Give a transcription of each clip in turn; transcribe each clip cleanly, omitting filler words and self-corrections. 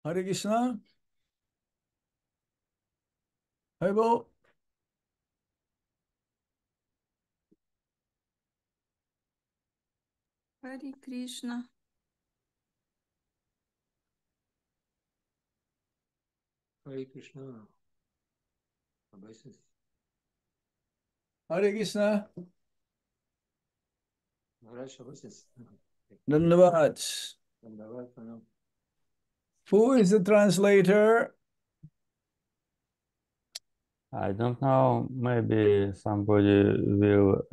Hare Krishna. Hi, Bo. Hare Krishna. Hare Krishna. Obeisance. Hare Krishna. Maharaj obeisance. Dandavad. Dandavad pranam. Who is the translator? I don't know. Maybe somebody will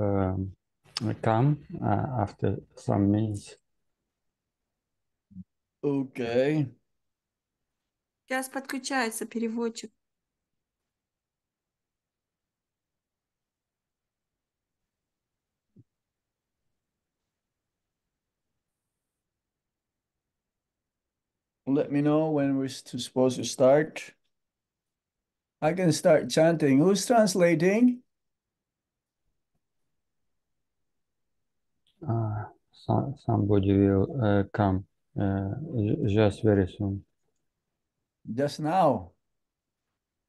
come after some minutes. Okay. Сейчас подключается переводчик. Let me know when we're supposed to start. I can start chanting. Who's translating? Somebody will come just very soon. Just now.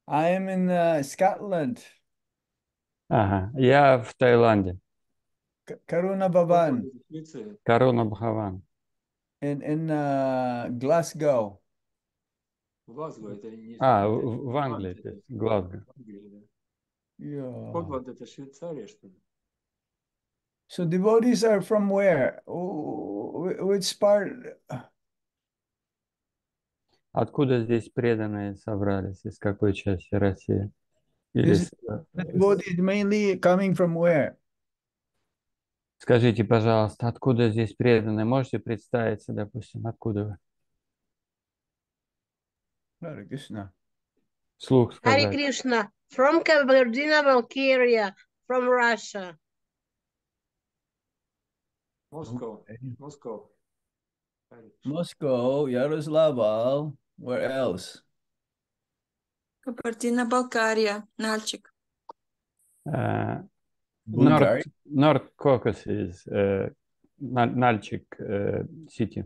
I am in Scotland. Ага, я в Таиланде. Karuna Bhavan. Каруна Бхаван. In Glasgow. Глазго это не... В Англии, Глазго. Yeah. Скотланд это Швейцария, что ли? So devotees are from where? Which part? Откуда здесь преданные собрались? Из какой части России? Или The devotees mainly coming from where? скажите, пожалуйста, откуда здесь преданные? Можете представиться, допустим, откуда вы? Hare Krishna. Вслух Hare сказать. Krishna, from Kabardino-Balkaria, from Russia. Moscow. Okay. Moscow. Moscow, Yaroslavl. Where else? Кабардино-Балкария. Нальчик. Bulgaria. North Caucasus, Nalchik city.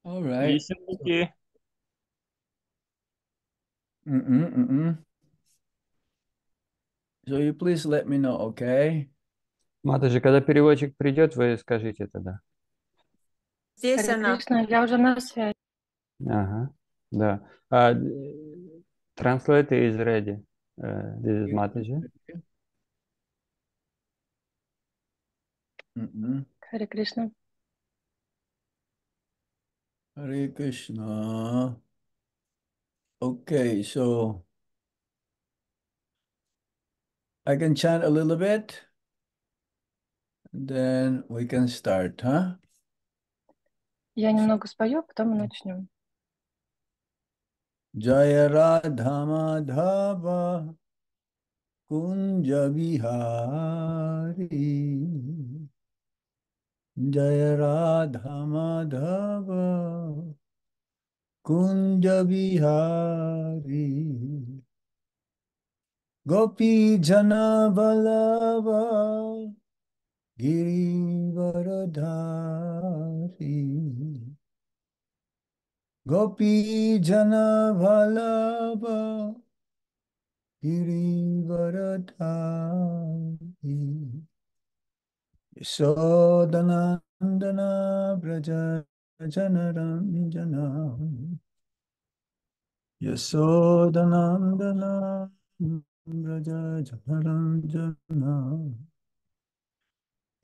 All right. Ессентуки. So you please let me know, okay? Матаджи, когда переводчик придет, вы скажите тогда. Здесь Харе она. Кришна, я уже на связи. Ага, да. Translate is ready. This is Mataji. Харе Кришна. Hare Krishna. Okay, so I can chant a little bit, and then we can start, huh? Я немного спою, потом мы начнем. Jaya Radha Madhava Kunja Vihari Jaya Radha Madhava Kunja Vihari Gopi Jana Vallabha Girivaradhari Gopi Jana Vallabha Girivaradhari Yasodhanandana Braja Janaranjana Yasodhanandana Braja Janaranjana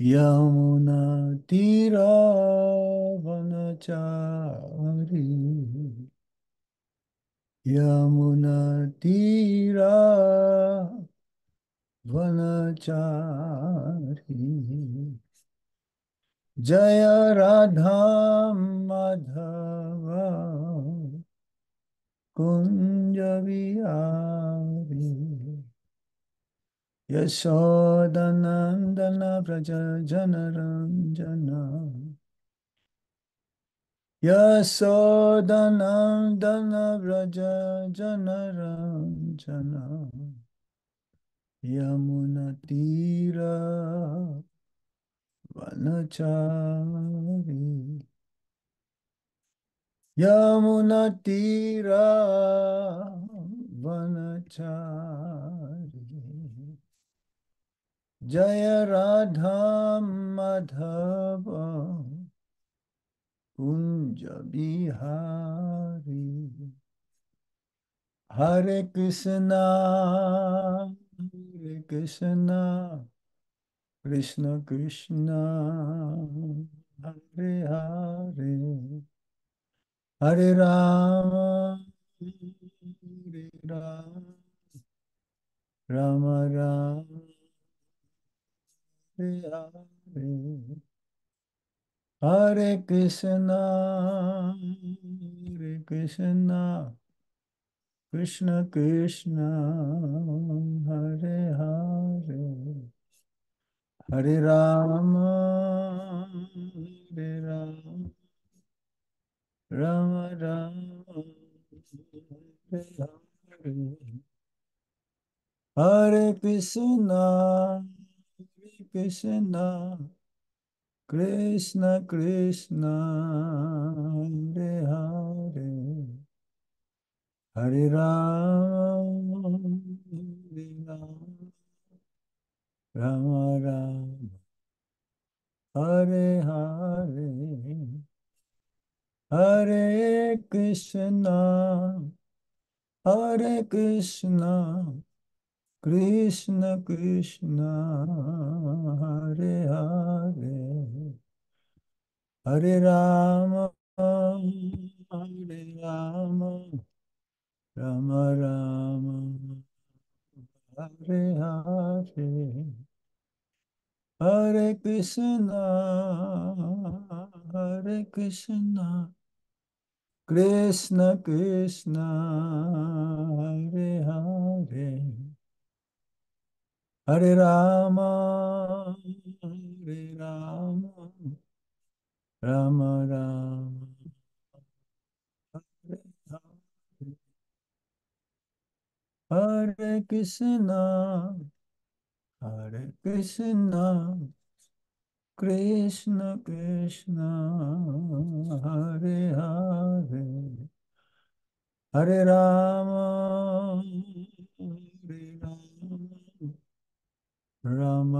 Yamuna Tira Vanachari Yamuna Tira Vanachari Jaya Radha Madhava Kunja Vihari Yashodanandana Braja Janaranjana Yashodanandana Braja Janaranjana Yamunatira Vanachari यमुनतीरा वनचारी जय राधा माधव कुंज बिहारी हरे कृष्णा कृष्ण कृष्ण हरे हरे हरे राम राम राम हरे हरे हरे कृष्णा कृष्ण कृष्ण हरे हरे हरे राम राम राम हरे हरे हरे कृष्णा कृष्ण कृष्ण हरे हरे हरे राम राम राम हरे हरे हरे कृष्णा कृष्ण कृष्ण हरे हरे हरे राम राम राम हरे हरे हरे कृष्णा कृष्ण कृष्ण हरे हरे हरे राम राम राम हरे हरे हरे कृष्णा कृष्ण कृष्ण हरे हरे हरे राम राम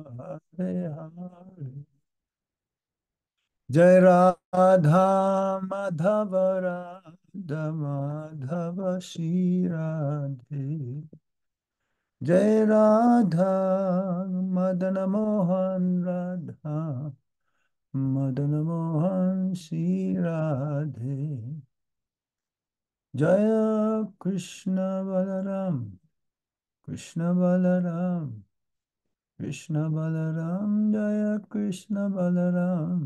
हरे हरे जय राधा माधव राधा माधव श्री राधे जय राधा मदन मोहन राधा मदन मोहन श्री राधे जय कृष्ण बलराम कृष्ण बलराम कृष्ण बलराम जय कृष्ण बलराम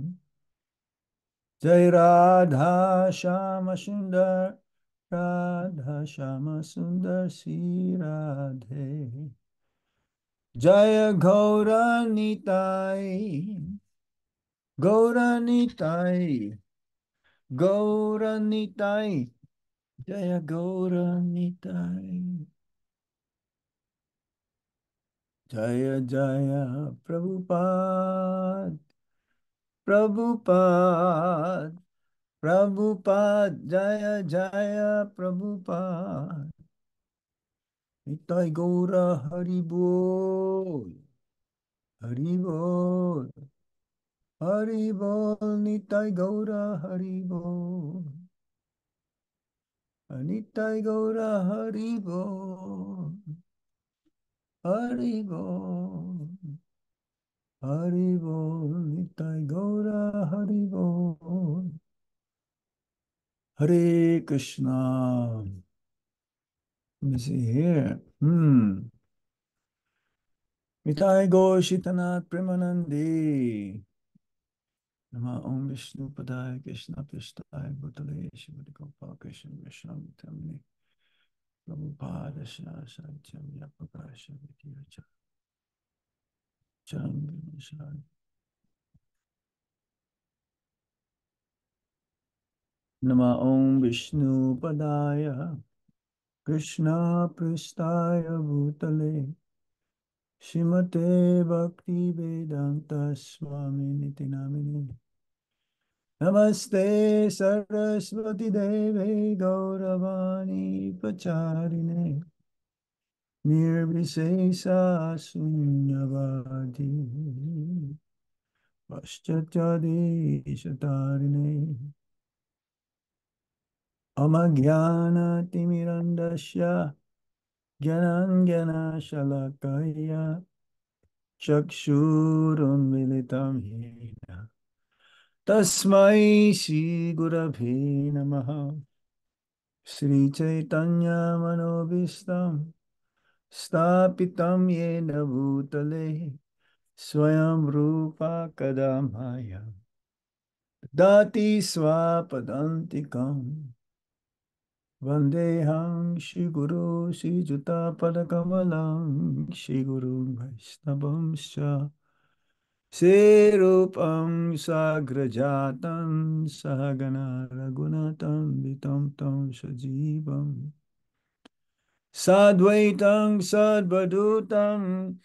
जय राधा श्याम सुंदर राधा श्याम सुंदर श्री राधे जय गौरनिताई गौरनिताई जय गौरनिताई जय जय प्रभुपाद प्रभुपाद प्रभुपाद जय जय प्रभुपाद निताई गौर हरि बोल हरि बोल हरि बोल निताई गौर हरि बोल निताई गौर हरि बोल हरि बोल हरि बोल निताई गौर हरि बोल Hare Krishna. Let me see here. Nitai Gaur Shitanath Premanandi. Nama Om Vishnu Padaya Krishna Prishthaya Bhutale Shivadi Gopal Krishna Vishnu Tamni Prabhupada Satyam Yapakasha Vidya Chandra Nama Om Vishnu Padaya Krishna Prishthaya Bhutale Shrimate Bhakti Vedanta Swami Niti Namini Namaste Saraswati Deve Gauravani Pacharine Nirvisesa Sunyavadi Paschatya Shatarine Amagyana Timirandasya Gyanangana Shalakaya Chakshurunmilitam Yena Tasmai Shri Gurabhe Namaha Sri Chaitanya Manobhistam Stapitam Yena Bhutale Swayam Rupa Kadamaya Dati Swapadantikam Vandeham Shri Guru Shri Juta Padakamalam Shri Guru Vaisnavamscha Serupam Sagrajatam Sahagana Ragunatam Vitam Tam Sajivam Sadvaitam Sadvadutam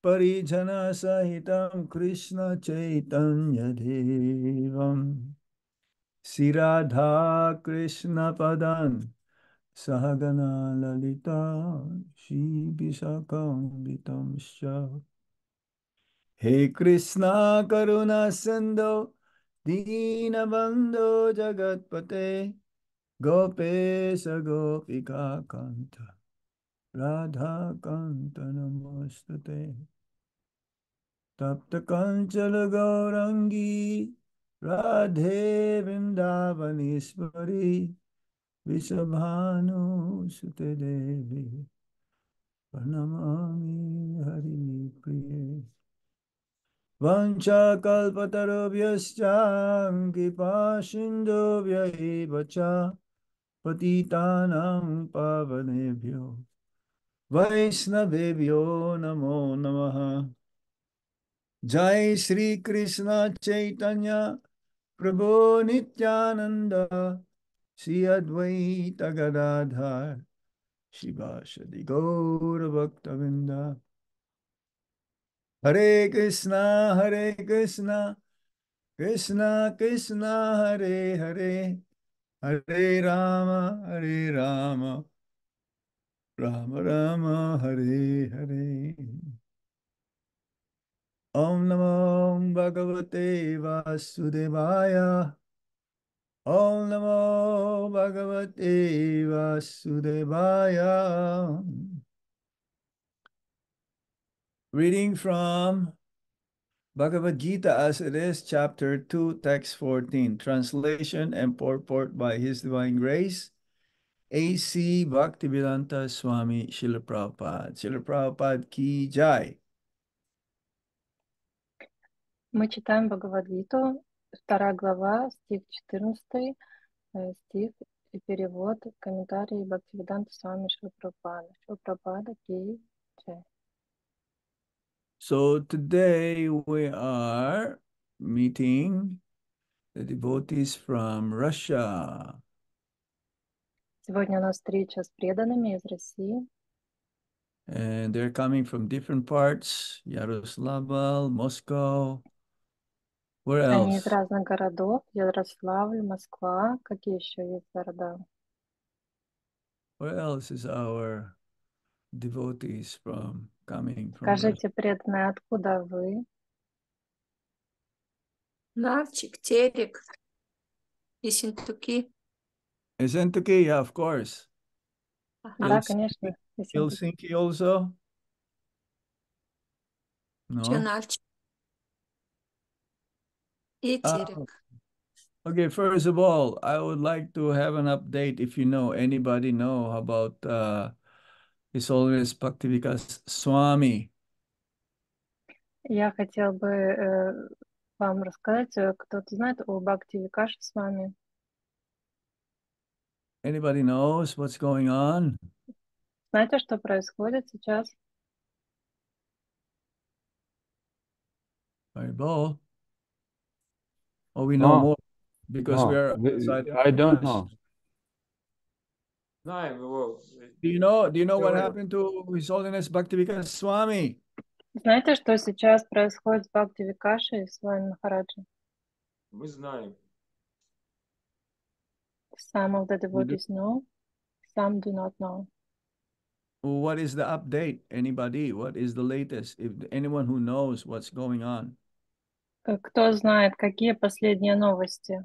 Parijana Sahitam Krishna Chaitanya Devam Siradha Krishna Padan Sahagana Lalita Shri Visakam Vitamscha He Krishna Karuna Sindhu Dinabandhu Jagatpate Gopesa Gopika Kanta Radha Kanta Namastate Tapta Kanchana Gaurangi Radhe Vrindavaneshwari Vishabhanu Sute Devi Pranamami Hari Priye Vancha kalpatarubhyascha kripa sindhubhya eva cha patitanam pavanebhyo vaisnavebhyo namo namaha. Jai Shri Krishna Chaitanya Prabhu Nityananda Shri Advaita Gadadhar Shivasadi Gaura Bhaktavinda. Hare Krishna Hare Krishna Krishna Krishna Hare Hare Hare Rama Hare Rama Rama Rama Hare Hare. Om Namo Bhagavate Vasudevaya. Om Namo Bhagavate Vasudevaya. Reading from Bhagavad Gita as it is, chapter 2, text 14. Translation and purport by His Divine Grace, A.C. Bhaktivedanta Swami Srila Prabhupada. Srila Prabhupada Ki Jai. Мы читаем Бхагавад-гиту, 2 глава, стих 14, стих и перевод, комментарий Бхактивиданта Свами Шрила Прабхупады. Шрила Прабхупада Ки Джай. So today we are meeting the devotees from Russia. Сегодня у нас встреча с преданными из России. And they're coming from different parts, Yaroslavl, Moscow. Where Они из else? разных городов, Ярославль, Москва, какие еще есть города? Where else is our devotees from coming from Russia? Скажите, преданные, откуда вы? Нальчик, Терек, Ессентуки. Ессентуки, yeah, of course. Да, конечно. Helsinki also? No? Нальчик и Терек. Okay, first of all, I would like to have an update if you know, anybody know about His Holiness Bhaktivikas Swami. Я хотела бы вам рассказать, кто-то знает о Бхакти Викаше с вами? Anybody knows what's going on? Знаете, что происходит сейчас? Haribol. Oh, we know No, more because we no, are outside. I don't know. Знаем его. Do you know what Говорю. happened to His Holiness Bhaktivikas Swami? Знаете, что сейчас происходит с Бхакти Викашей с вами, Махараджи? Мы знаем. Some of the devotees know, some do not know. What is the update? Anybody? What is the latest? If anyone who knows what's going on. Кто знает, какие последние новости?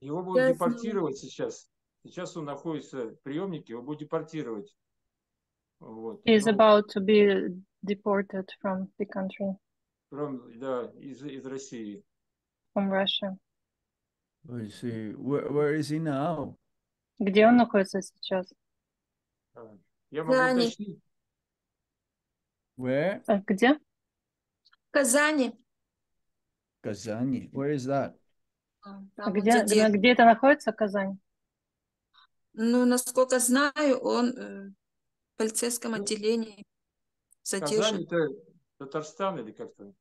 Его будут Я знаю. депортировать сейчас. Сейчас он находится в приемнике, его будут депортировать. Вот. He is Ну, about to be deported from the country, да, из России. from Russia. Let's see. Where is he now? Где он находится сейчас? Я могу Казани. уточнить. Where? Где? В Казани. Kazani. Where is that? Там он Где задержан. где это находится, Казань? Ну, насколько знаю, он в полицейском отделении задержан. Казань это Татарстан или как-то?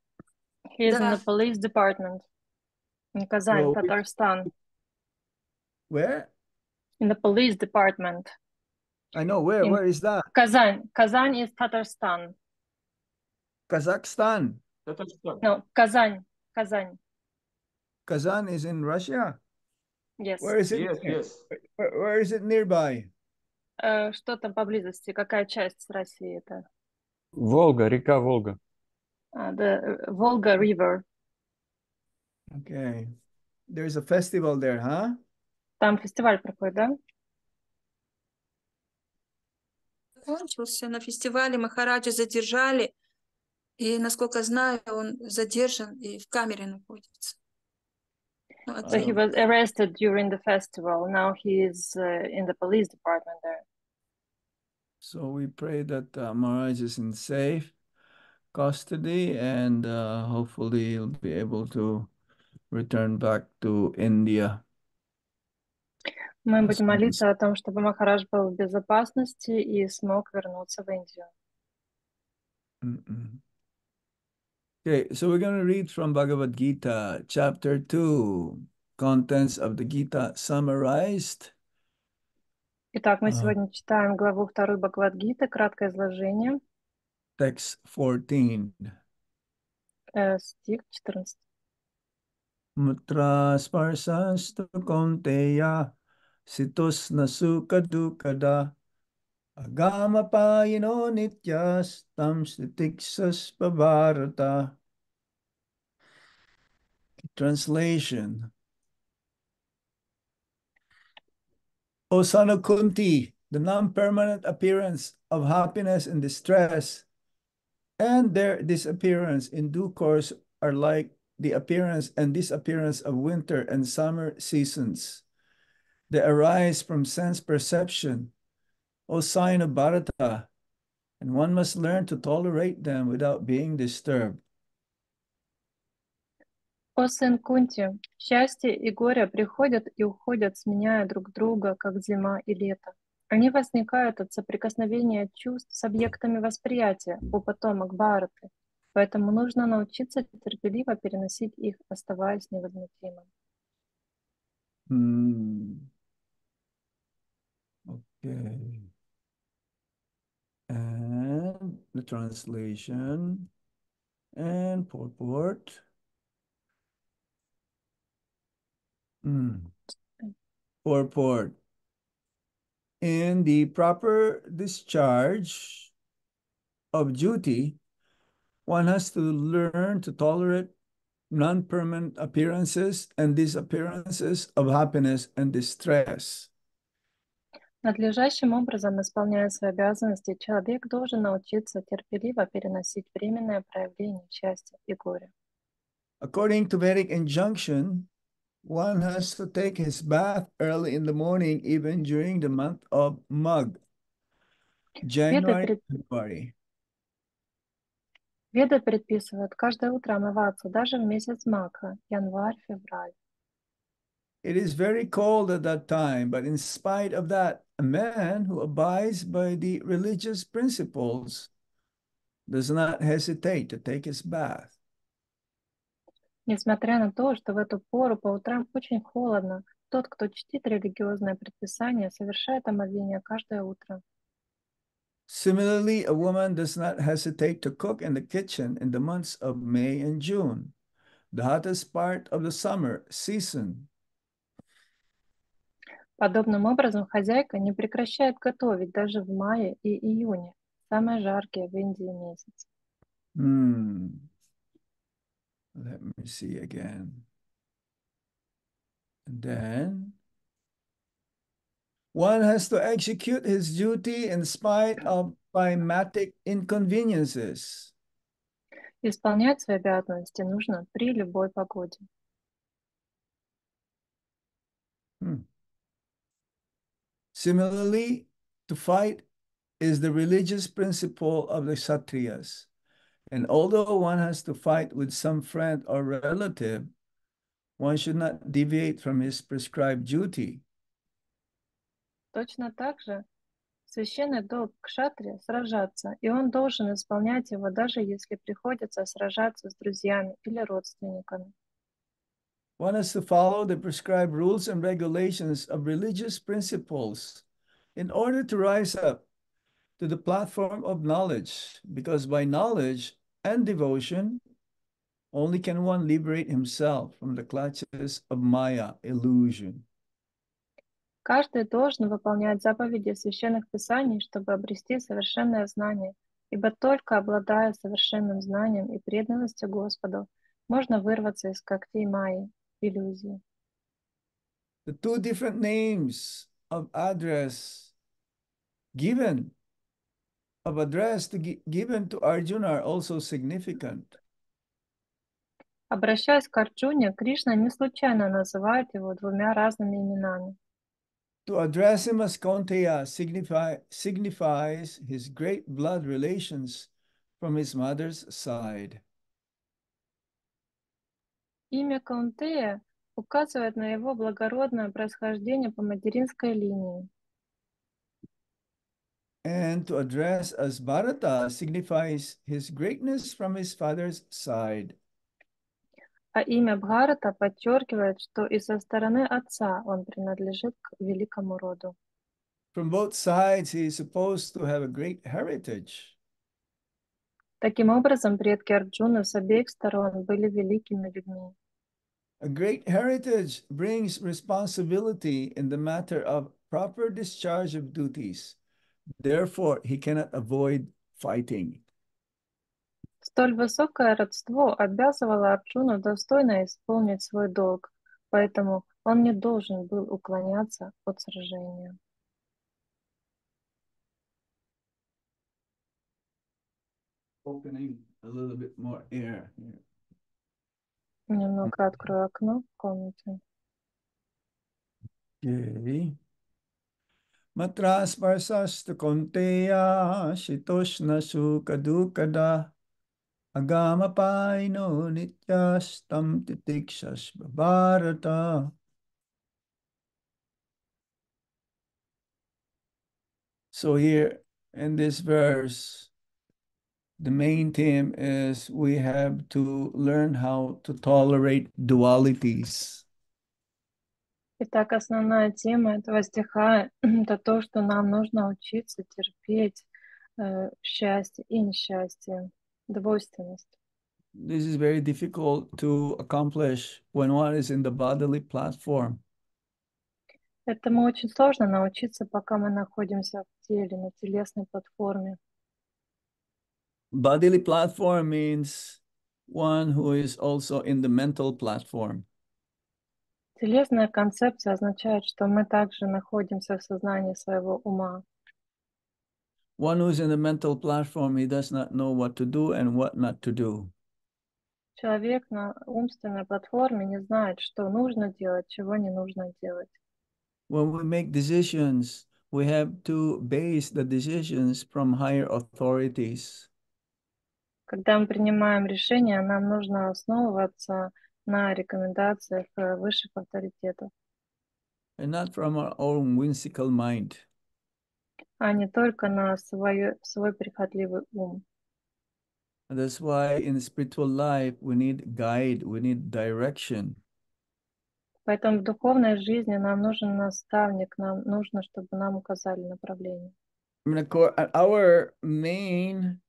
He is in Да. the police department in Kazan, Well, Tatarstan. Where? In the police department. I know. Where? In- Where is that? Kazan. Kazan is Tatarstan. Kazakhstan. Татарстан. No, Kazan. Kazan. Kazan is in Russia. Yes. Where is it? Yes, yes. Where is it nearby? Что там поблизости? Какая часть России это? Волга, река Волга. The Volga River. Okay. There's a festival there, huh? Там фестиваль проходит, да? Кончился на фестивале, Махараджа задержали. И, насколько знаю, он задержан и в камере находится. Ну, So he was arrested during the festival. Now he is in the police department there. So we pray that Maharaj is in safe custody and hopefully he'll be able to return back to India. Мы будем молиться о том, чтобы Махарадж был в безопасности и смог вернуться в Индию. Okay, so we're going to read from Bhagavad Gita, chapter 2, contents of the Gita summarized. Итак, мы сегодня читаем главу 2 Бхагавад-гиты, краткое изложение, Text 14. стих 14. Mutra sparsastu konteya sitos nasuka dukada agama payino nityas tam stitiksas pavarata. Translation. O son of Kunti, the non-permanent appearance of happiness and distress and their disappearance in due course are like the appearance and disappearance of winter and summer seasons. They arise from sense perception, O sign of Bharata, and one must learn to tolerate them without being disturbed. О сын Кунти, счастье и горе приходят и уходят, сменяя друг друга, как зима и лето. Они возникают от соприкосновения чувств с объектами восприятия, у потомок Бхараты. Поэтому нужно научиться терпеливо переносить их, оставаясь невозмутимым. Okay. And the translation and purport. Purport. In the proper discharge of duty, one has to learn to tolerate non-permanent appearances and disappearances of happiness and distress. Надлежащим образом, исполняя свои обязанности, человек должен научиться терпеливо переносить временное проявление счастья и горя. According to Vedic injunction, one has to take his bath early in the morning, even during the month of Magh, January, February. Веды предписывают каждое утро омываться, даже в месяц Магха, январь-февраль. It is very cold at that time, but in spite of that, a man who abides by the religious principles does not hesitate to take his bath. Несмотря на то, что в эту пору по утрам очень холодно, тот, кто чтит религиозное предписание, совершает омовение каждое утро. Similarly, a woman does not hesitate to cook in the kitchen in the months of May and June, the hottest part of the summer season. Подобным образом хозяйка не прекращает готовить даже в мае и июне, самые жаркие в Индии месяцы. Let me see again. And then one has to execute his duty in spite of climatic inconveniences. Исполнять свои обязанности нужно при любой погоде. Similarly, to fight is the religious principle of the Kshatriyas. And although one has to fight with some friend or relative, one should not deviate from his prescribed duty. Точно так же священный долг кшатрия сражаться, и он должен исполнять его, даже если приходится сражаться с друзьями или родственниками. One has to follow the prescribed rules and regulations of religious principles in order to rise up to the platform of knowledge, because by knowledge and devotion, only can one liberate himself from the clutches of Maya illusion. Каждый должен выполнять заповеди священных писаний, чтобы обрести совершенное знание, ибо только обладая совершенным знанием и преданностью Господу, можно вырваться из когтей Майи, иллюзии. The two different names of address given to Arjuna are also significant. Обращаясь к Арджуне, Кришна не случайно называет его двумя разными именами. To address him as Kaunteya signifies his great blood relations from his mother's side. Имя Каунтея указывает на его благородное происхождение по материнской линии. And to address as Bharata signifies his greatness from his father's side. А имя Бхарата подчеркивает, что и со стороны отца он принадлежит к великому роду. From both sides, he is supposed to have a great heritage. Таким образом, предки Арджуны с обеих сторон были великими людьми. A great heritage brings responsibility in the matter of proper discharge of duties. Therefore, he cannot avoid fighting. Столь высокое родство обязывало Арджуну достойно исполнить свой долг, поэтому он не должен был уклоняться от сражения. Opening a little bit more air here. Немного открою окно в комнате. Okay. Matras parsastu konteya shitoshna sukadukada agama paino nityastam titikshas bharata. So here in this verse, the main theme is we have to learn how to tolerate dualities. Итак, основная тема этого стиха — это то, что нам нужно учиться терпеть счастье и несчастье, двойственность. This is very difficult to accomplish when one is in the bodily platform. Этому очень сложно научиться, пока мы находимся в теле, на телесной платформе. Bodily platform means one who is also in the mental platform. Телесная концепция означает, что мы также находимся в сознании своего ума. One who's in the mental platform, he does not know what to do and what not to do. Человек на умственной платформе не знает, что нужно делать, чего не нужно делать. When we make decisions, we have to base the decisions from higher authorities. Когда мы принимаем решения, нам нужно основываться на рекомендациях высших авторитетов, And not from our own whimsical mind. а не только на свой прихотливый ум. And that's why in spiritual life, we need guide, we need direction. Поэтому в духовной жизни нам нужен наставник, нам нужно, чтобы нам указали направление. I mean, our main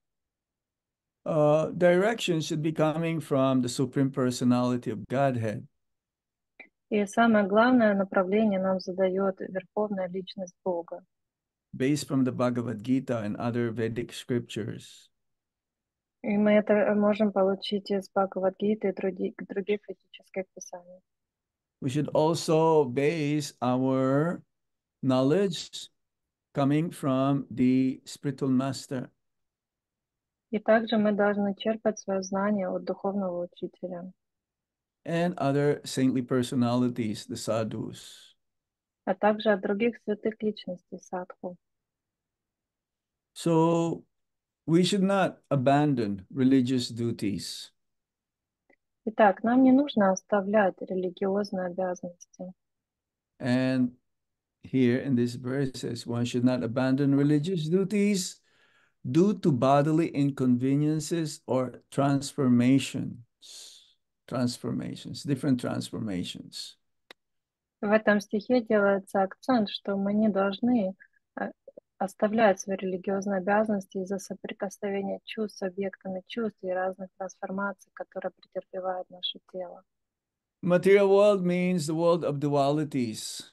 direction should be coming from the Supreme Personality of Godhead. И самое главное направление нам задает Верховная Личность Бога, Based from the Bhagavad Gita and other Vedic scriptures. и мы это можем получить из Бхагавад-гиты и других ведических писаний. We should also base our knowledge coming from the spiritual master. И также мы должны черпать свое знание от духовного учителя, And other saintly personalities, the sadhus. а также от других святых личностей садху. So we should not abandon religious duties. Итак, нам не нужно оставлять религиозные обязанности. And here in this verse it says one should not abandon religious duties due to bodily inconveniences or different transformations. В этом стихе делается акцент, что мы не должны оставлять свои религиозные обязанности из-за соприкосновения чувств с объектами чувств и разных трансформаций, которые претерпевает наше тело. Material world means the world of dualities.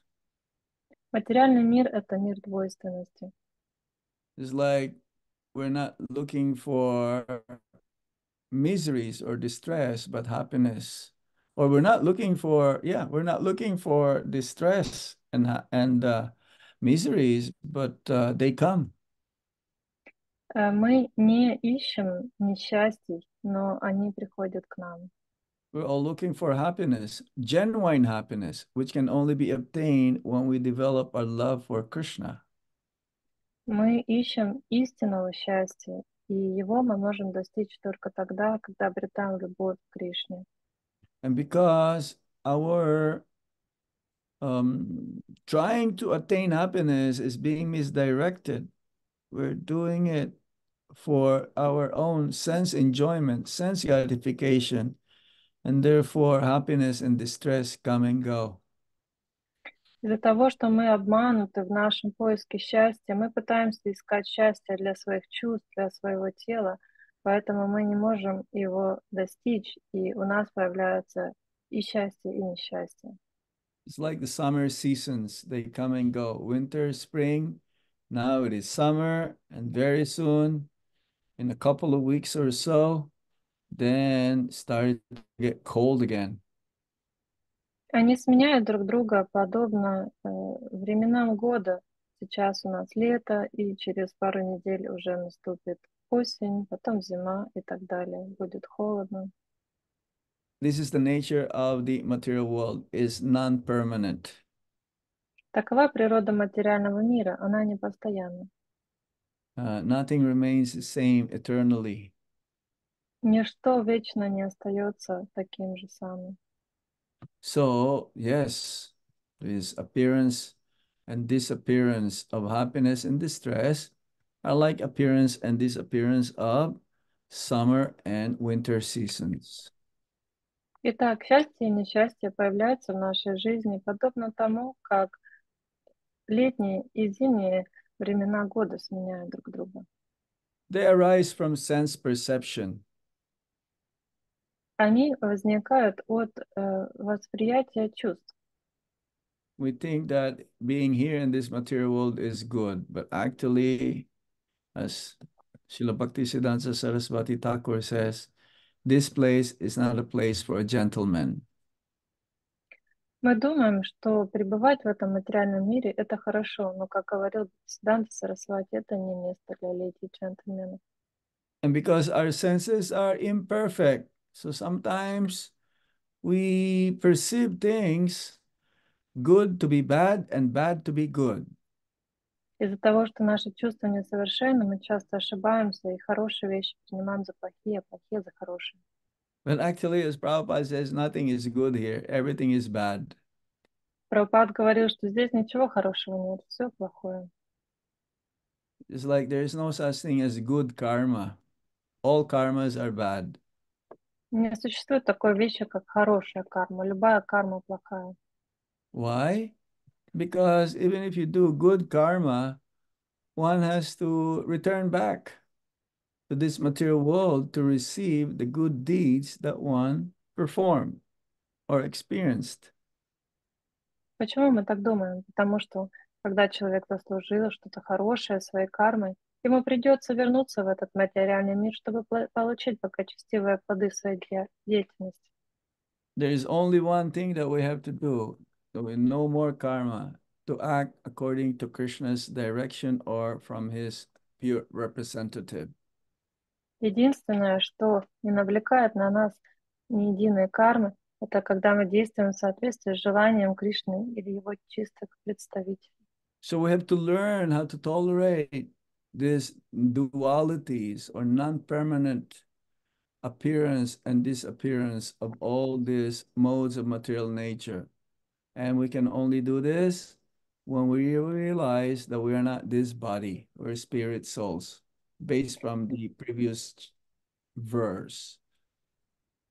Материальный мир — это мир двойственности. It's like we're not looking for miseries or distress, but happiness. Or we're not looking for distress and miseries, but they come. Мы не ищем несчастий, но они приходят к нам. We're all looking for happiness, genuine happiness, which can only be obtained when we develop our love for Krishna. Мы ищем истинного счастья, и его мы можем достичь только тогда, когда обретаем любовь к Кришне. And because our trying to attain happiness is being misdirected, we're doing it for our own sense enjoyment, sense gratification, and therefore happiness and distress come and go. Из-за того, что мы обмануты в нашем поиске счастья, мы пытаемся искать счастье для своих чувств, для своего тела, поэтому мы не можем его достичь, и у нас появляется и счастье, и несчастье. It's like the summer seasons, they come and go. Winter, spring, now it is summer, and very soon, in a couple of weeks or so, then start to get cold again. Они сменяют друг друга подобно временам года. Сейчас у нас лето, и через пару недель уже наступит осень, потом зима и так далее. Будет холодно. This is the nature of the material world, is non-permanent. Такова природа материального мира, она не постоянна. Nothing remains the same eternally. Ничто вечно не остается таким же самым. So, yes, this appearance and disappearance of happiness and distress are like appearance and disappearance of summer and winter seasons. Итак, счастье и несчастье появляются в нашей жизни подобно тому, как летние и зимние времена года сменяют друг друга. They arise from sense perception. Они возникают от восприятия чувств. We think that being here in this material world is good, but actually, as Srila Bhaktisiddhanta Saraswati Thakur says, this place is not a place for a gentleman. Мы думаем, что пребывать в этом материальном мире — это хорошо, но, как говорил Бхактисиддханта Сарасвати, это не место для леди и джентльменов. And because our senses are imperfect, so sometimes we perceive things good to be bad and bad to be good. Из-за того, что наши чувства несовершенны, мы часто ошибаемся и хорошие вещи принимаем за плохие, а плохие за хорошие. But actually, as Prabhupada says, nothing is good here. Everything is bad. Прабхупад говорил, что здесь ничего хорошего нет, все плохое. It's like there is no such thing as good karma. All karmas are bad. Не существует такой вещи, как хорошая карма. Любая карма плохая. Why? Because even if you do good karma, one has to return back. to this material world to receive the good deeds that one performed or experienced. Почему мы так думаем? Потому что когда человек заслужил что-то хорошее своей кармой, ему придется вернуться в этот материальный мир, чтобы получить благочестивые плоды своей деятельности. There is only one thing that we have to do. There will no more karma, to act according to Krishna's direction or from his pure representative. Единственное, что не навлекает на нас ни единой кармы, это когда мы действуем в соответствии с желанием Кришны или его чистых представителей. So we have to learn how to tolerate these dualities or non-permanent appearance and disappearance of all these modes of material nature. And we can only do this when we realize that we are not this body, we're spirit souls, based from the previous verse.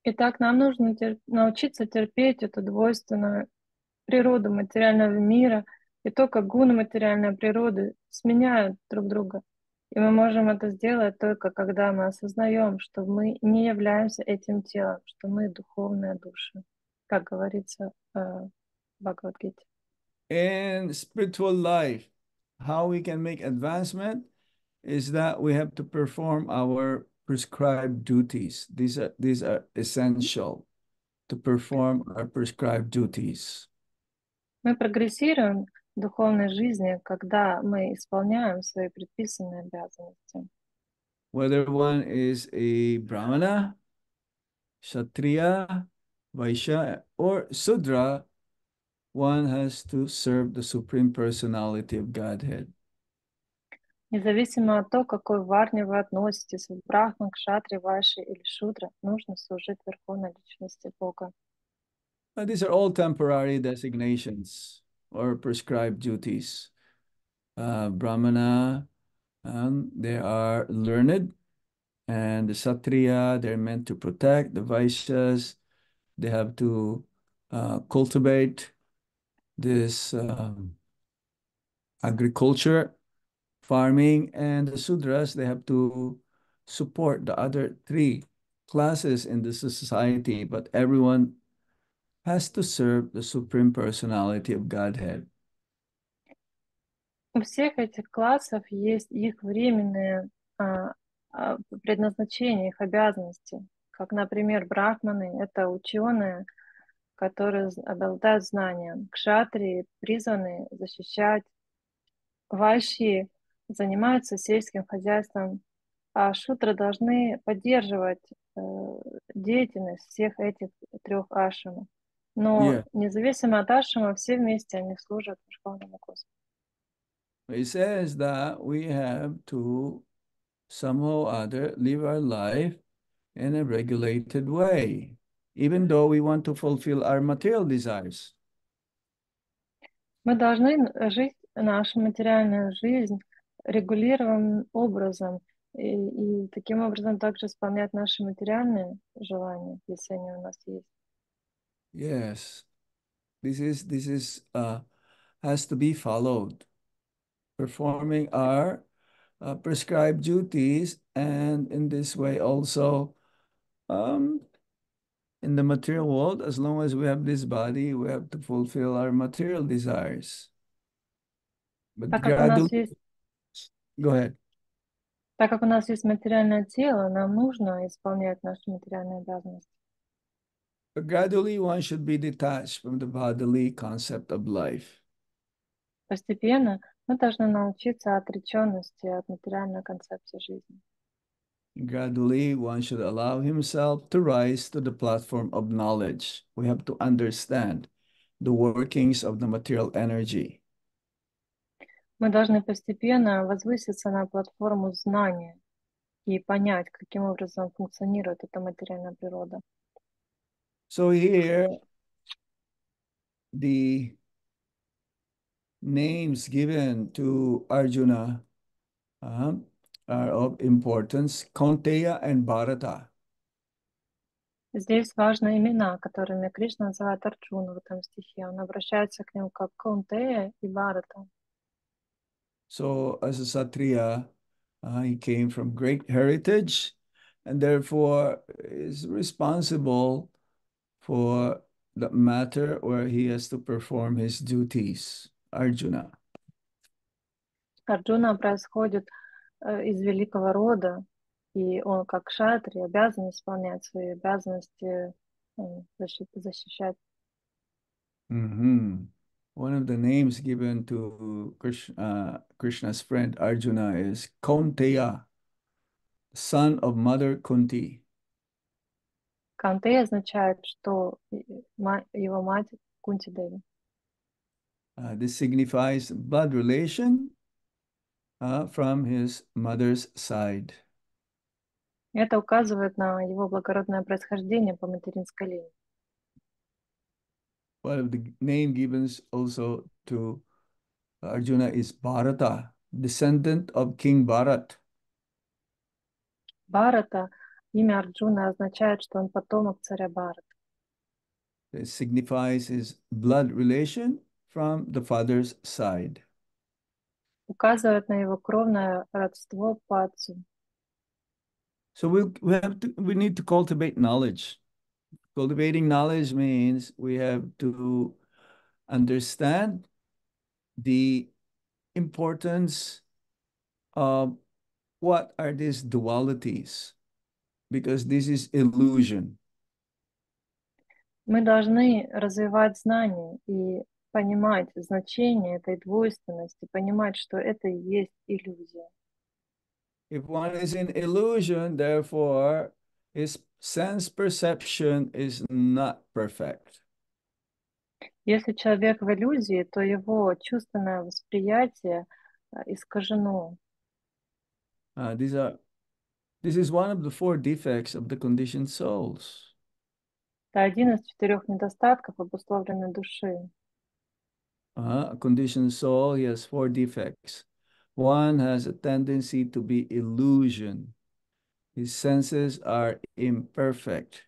Итак, нам нужно научиться терпеть эту двойственную природу материального мира и то, как гуны материальной природы сменяют друг друга. И мы можем это сделать только когда мы осознаем, что мы не являемся этим телом, что мы духовная душа, как говорится в Бхагавад-гите. In spiritual life, how we can make advancement is that we have to perform our prescribed duties. These are essential to perform our prescribed duties. Мы прогрессируем в духовной жизни, когда мы исполняем свои предписанные обязанности. Whether one is a Brahmana, Kshatriya, Vaishya, or Sudra, one has to serve the Supreme Personality of Godhead. Независимо от того, к какой варне вы относитесь, в брахман, кшатри, вайши или шудра, нужно служить Верховной Личности Бога. These are all temporary designations or prescribed duties. Brahmana, they are learned, and the Satriya, they're meant to protect. The Vaishyas, they have to cultivate this agriculture, farming, and the Sudras, they have to support the other three classes in the society, but everyone has to serve the Supreme Personality of Godhead. У всех этих классов есть их временные предназначения, их обязанности. Как, например, брахманы — это ученые, которые обладают знанием. Кшатрии призваны защищать. Вайши занимаются сельским хозяйством, а шудры должны поддерживать деятельность всех этих трех ашрамов. Но независимо от ашрама, все вместе они служат Верховному Господу. It says that we have to somehow or other live our life in a regulated way, even though we want to fulfill our material desires. Мы должны жить нашу материальную жизнь регулированным образом и таким образом также исполнять наши материальные желания, если они у нас есть. Yes, this is has to be followed. Performing our prescribed duties, and in this way also in the material world, as long as we have this body, we have to fulfill our material desires. But gradually, go ahead. Так как у нас есть материальное тело, нам нужно исполнять наши материальные обязанности. But gradually, one should be detached from the bodily concept of life. Постепенно мы должны научиться отреченности от материальной концепции жизни. Gradually, one should allow himself to rise to the platform of knowledge. We have to understand the workings of the material energy. Мы должны постепенно возвыситься на платформу знания и понять, каким образом функционирует эта материальная природа. So here, the names given to Arjuna are of importance, Kaunteya and Bharata. Здесь важны имена, которыми Кришна называет Арджуну в этом стихе. Он обращается к ним как Каунтея и Бхарата. So as a Satriya, He came from great heritage and therefore is responsible for the matter where he has to perform his duties. Arjuna. Арджуна происходит из великого рода, и он как кшатри обязан исполнять свои обязанности, защищать. One of the names given to Krishna's friend Arjuna is Kaunteya, son of Mother Kunti. Кантей означает, что его мать Кунти Деви. This signifies blood relation from his mother's side. Это указывает на его благородное происхождение по материнской линии. One of the name given also to Arjuna is Bharata, descendant of King Bharat. Бхарата, имя Арджуна означает, что он потомок царя Бхарата. It signifies his blood relation from the father's side. Указывает на его кровное родство по отцу. So we need to cultivate knowledge. Cultivating knowledge means we have to understand the importance of what are these dualities, because this is illusion. Мы должны развивать знания и понимать значение этой двойственности, понимать, что это и есть иллюзия. If one is in illusion, therefore, his sense perception is not perfect. Если человек в иллюзии, то его чувственное восприятие искажено. This is one of the 4 defects of the conditioned souls. Это один из 4 недостатков обусловленной души. A conditioned soul, he has 4 defects. One has a tendency to be illusion. His senses are imperfect.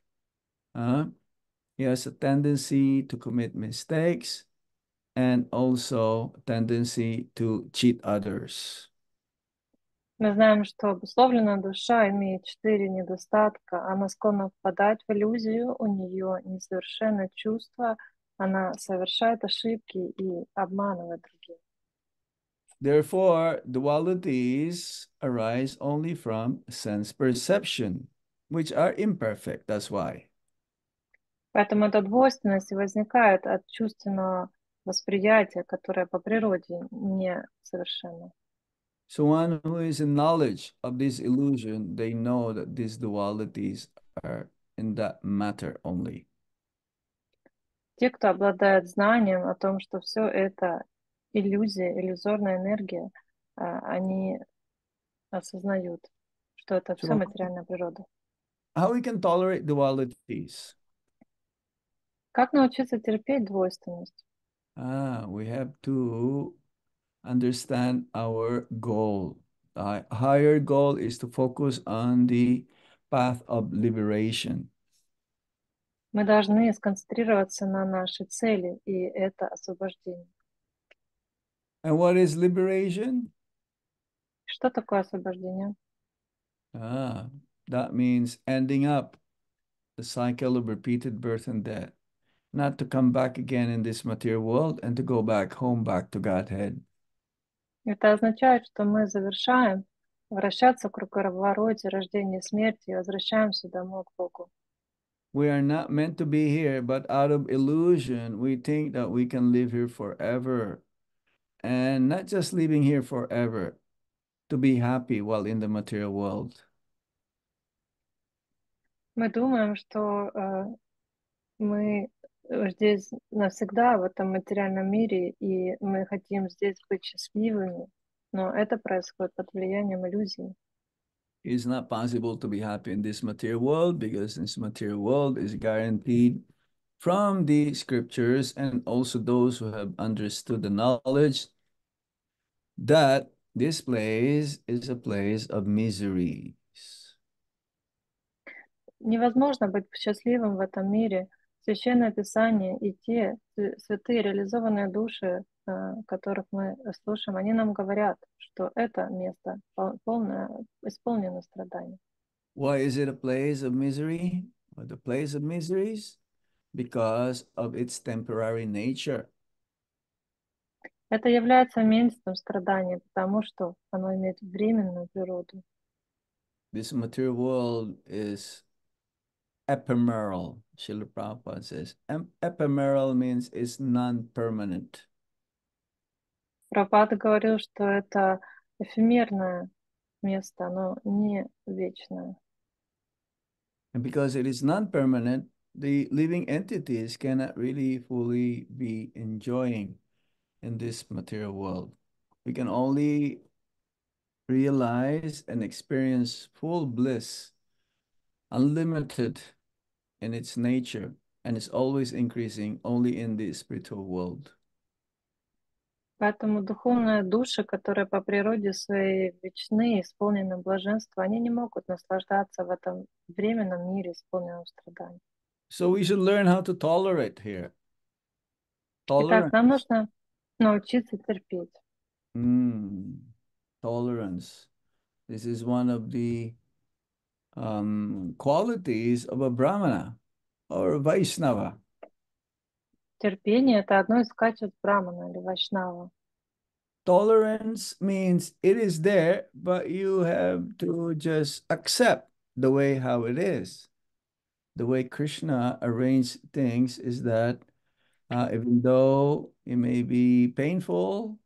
He has a tendency to commit mistakes and also a tendency to cheat others. Мы знаем, что обусловленная душа имеет 4 недостатка. Она склонна впадать в иллюзию, у нее несовершенное чувство, она совершает ошибки и обманывает других. Therefore, dualities arise only from sense perception, which are imperfect. That's why. Поэтому эта двойственность возникает от чувственного восприятия, которое по природе несовершенно. So one who is in knowledge of this illusion, they know that these dualities are in that matter only. Те, кто обладает знанием о том, что все это иллюзия, иллюзорная энергия, они осознают, что это все материальная природа. How we can tolerate dualities? Как научиться терпеть двойственность? We have to understand our goal. The higher goal is to focus on the path of liberation. Мы должны сконцентрироваться на нашей цели, и это освобождение. And what is liberation? Что такое освобождение? That means ending up the cycle of repeated birth and death, not to come back again in this material world and to go back home, back to Godhead. Это означает, что мы завершаем вращаться в круговороте рождения и смерти и возвращаемся домой к Богу. We are not meant to be here, but out of illusion, we think that we can live here forever. And not just living here forever, to be happy while in the material world. Мы думаем, что мы здесь навсегда, в этом материальном мире, и мы хотим здесь быть счастливыми, но это происходит под влиянием иллюзий. It's not possible to be happy in this material world because this material world is guaranteed from the scriptures and also those who have understood the knowledge that this place is a place of miseries. Невозможно быть счастливым в этом мире. Священное Писание и те святые реализованные души которых мы слушаем, они нам говорят, что это место полное, исполнено страданий. Why is it a place of misery or the place of miseries? Because of its temporary nature. Это является местом страданий, потому что оно имеет временную природу. This material world is ephemeral, Srila Prabhupada says. Ephemeral means it's non-permanent. Прабхупада говорил, что это эфемерное место, оно не вечное. And because it is non-permanent, the living entities cannot really fully be enjoying in this material world. We can only realize and experience full bliss, unlimited in its nature, and it's always increasing only in the spiritual world. Поэтому духовные души, которые по природе своей вечны, исполнены блаженства, они не могут наслаждаться в этом временном мире, исполненном страданий. So we should learn how to tolerate here. Итак, нам Tolerance. нужно научиться терпеть. Tolerance. This is one of the qualities of a Brahmana or a Vaishnava. Терпение — это одно из качеств брамана или вайшнава. Tolerance means it is there, but you have to just accept the way how it is. The way Krishna arranged things is that even though it may be painful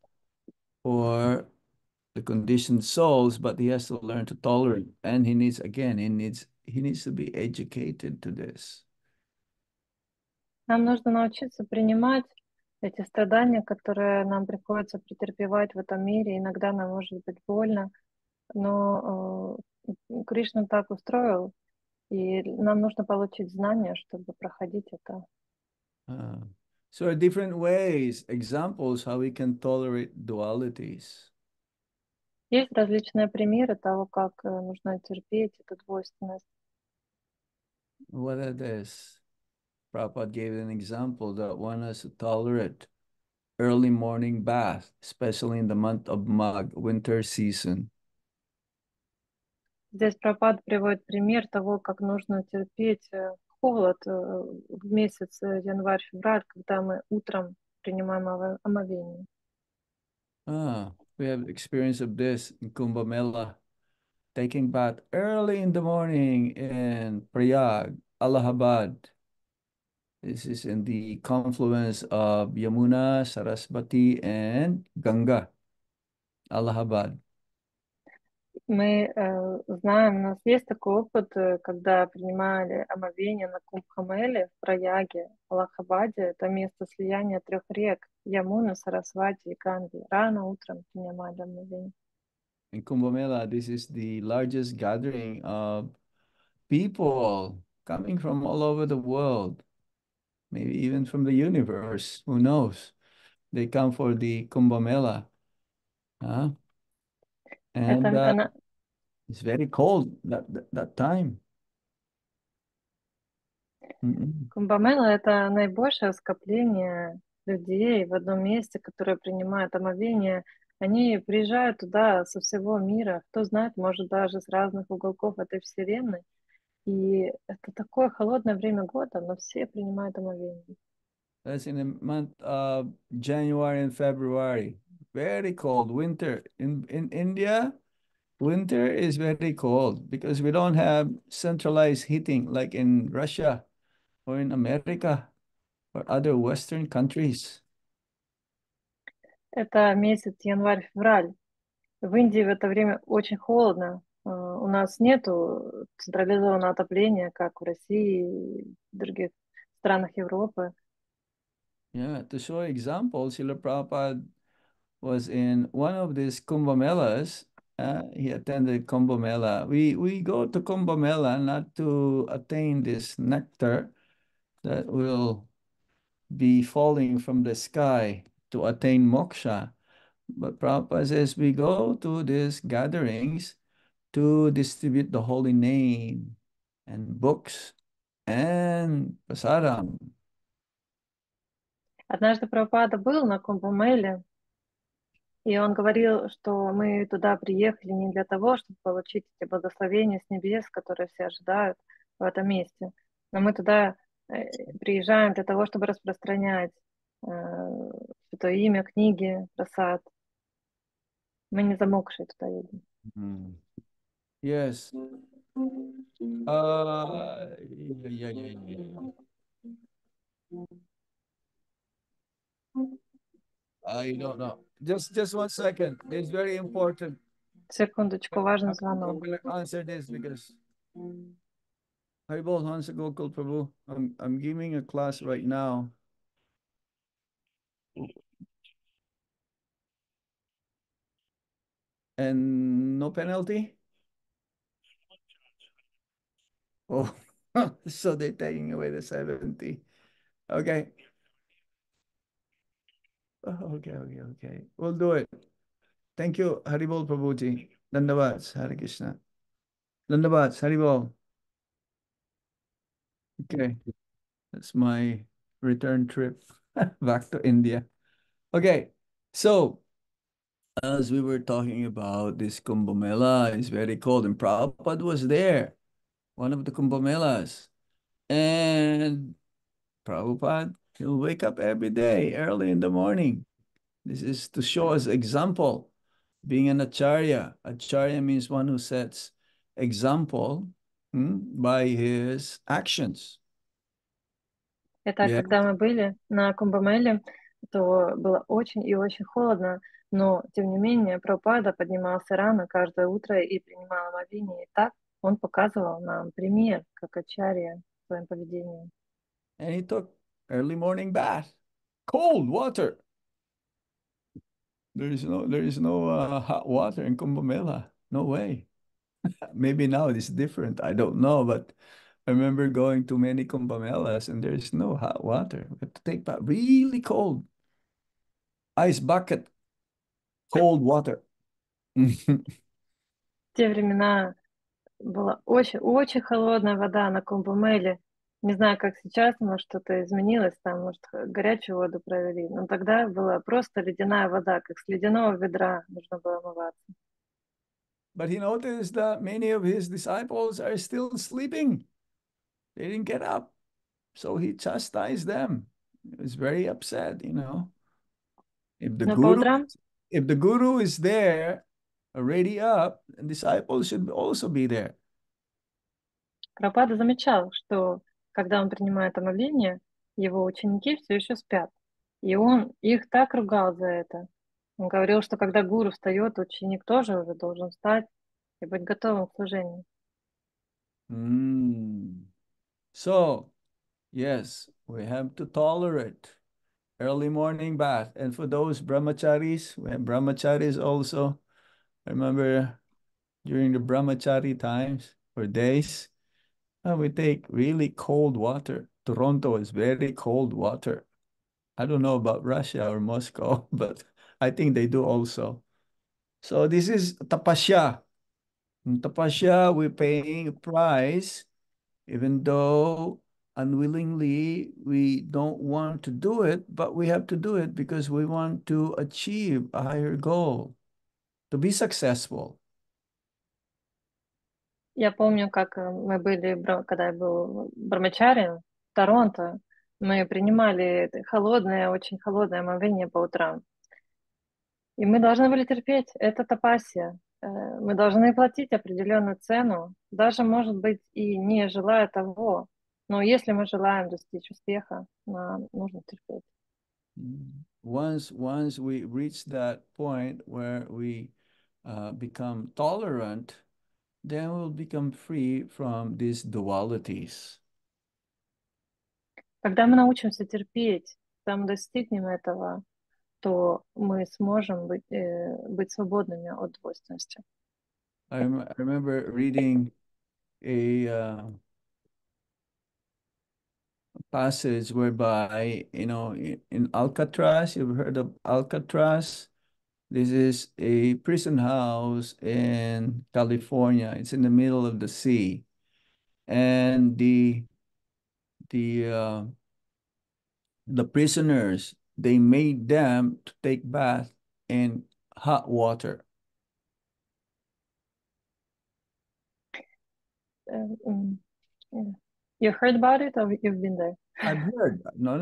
for the conditioned souls, but he has to learn to tolerate. And he needs to be educated to this. Нам нужно научиться принимать эти страдания, которые нам приходится претерпевать в этом мире. Иногда нам может быть больно, но Кришна так устроил, и нам нужно получить знания, чтобы проходить это. So are different ways, examples how we can tolerate dualities. Есть различные примеры того, как нужно терпеть эту двойственность. What are this? Prabhupada gave an example that one has to tolerate early morning bath, especially in the month of Magh, winter season. Здесь Прабхупада приводит пример того, как нужно терпеть холод в месяц январь-февраль, когда мы утром принимаем омовение. We have experience of this in Kumbh Mela, taking bath early in the morning in Prayag, Allahabad. This is in the confluence of Yamuna, Saraswati, and Ganga, Allahabad. Мы знаем, у нас есть такой опыт, когда принимали омовение на Кумбхамеле в Праяге, Аллахабаде. Это место слияния трех рек — Ямуны, Сарасвати и Ганги. Рано утром принимали омовение. In Kumbh Mela, this is the largest gathering of people coming from all over the world, maybe even from the universe, who knows? They come for the Kumbh Mela. And it's very cold that time. Кумбамела — это наибольшее скопление людей в одном месте, которые принимают омовение. Они приезжают туда со всего мира, кто знает, может, даже с разных уголков этой вселенной. И это такое холодное время года, но все принимают омовение. That's in the month of January and February. Very cold winter. In India, winter is very cold because we don't have centralized heating like in Russia or in America or other Western countries. Это месяц январь-февраль. В Индии в это время очень холодно. У нас нету централизованного отопления, как в России и других странах Европы. Yeah, to show example, Srila Prabhupada was in one of these Kumbh Melas. He attended Kumbh Mela. We go to Kumbh Mela not to attain this nectar that will be falling from the sky to attain moksha. But Prabhupada says we go to these gatherings to distribute the holy name and books and prasadam. Однажды Прабхупада был на Кумбу-Меле, и он говорил, что мы туда приехали не для того, чтобы получить эти благословения с небес, которые все ожидают в этом месте, но мы туда приезжаем для того, чтобы распространять святое имя, книги, просад. Мы не замокшие туда едем. Yes. Yeah, yeah, yeah. I don't know. Just 1 second. It's very important. Секундочку, важный I'm звонок. gonna answer this because Haribol Hansa Gokul Prabhu. I'm giving a class right now. And no penalty? Oh, so they're taking away the 70. Okay. Oh, okay. We'll do it. Thank you, Haribol Prabhuji. Dandavats, Hare Krishna. Dandavats, Haribol. Okay, that's my return trip back to India. Okay, so as we were talking about this Kumbh Mela, it's very cold, and Prabhupada was there, one of the Kumbh Melas. And Prabhupada, he'll wake up every day early in the morning. This is to show us example. Being an acharya. Acharya means one who sets example by his actions. Итак, Yeah. когда мы были на Кумбамеле, то было очень и очень холодно, но, тем не менее, Прабхупада поднимался рано каждое утро и принимал омовение. И так он показывал нам пример, как ачарья, своим поведением. And he took early morning bath, cold water. There is no hot water in Kumbh Mela. No way. Maybe now it's different. I don't know, but I remember going to many Kumbh Melas and there's no hot water. We have to take bath, really cold. Ice bucket, cold water. В те времена была очень холодная вода на Кумбамеле. Не знаю, как сейчас, может, что-то изменилось, там, может, горячую воду провели. Но тогда была просто ледяная вода, как с ледяного ведра нужно было омываться. But he noticed that many of his disciples are still sleeping. They didn't get up. So he chastised them. He was very upset, you know. If the Но по guru, утрам if the guru is there, already up, and disciples should also be there. Прабхупада замечал, что когда он принимает омовение, его ученики все еще спят. И он их так ругал за это. Он говорил, что когда гуру встает, ученик тоже уже должен встать и быть готовым к служению. So, yes, we have to tolerate early morning bath. And for those brahmacharis, we have brahmacharis also. I remember during the brahmachari times or days, we take really cold water. Toronto is very cold water. I don't know about Russia or Moscow, but I think they do also. So this is tapasya. In tapasya, we're paying a price, even though unwillingly we don't want to do it, but we have to do it because we want to achieve a higher goal, to be successful. Я помню, как мы были, когда я был брамачари в Торонто, мы принимали это холодное, очень холодное омовение по утрам. И мы должны были терпеть. Это тапасия. Мы должны платить определенную цену, даже, может быть, и не желая того. Но если мы желаем достичь успеха, нам нужно терпеть. Once we reach that point where we become tolerant, then we'll become free from these dualities. Когда мы научимся терпеть, когда мы достигнем этого, то мы сможем быть свободными от двойственности. I remember reading a passage whereby, you know, in Alcatraz, you've heard of Alcatraz? This is a prison house in California. It's in the middle of the sea. And the the prisoners, they made them to take bath in hot water. Yeah. You heard about it or you've been there? I've heard. No.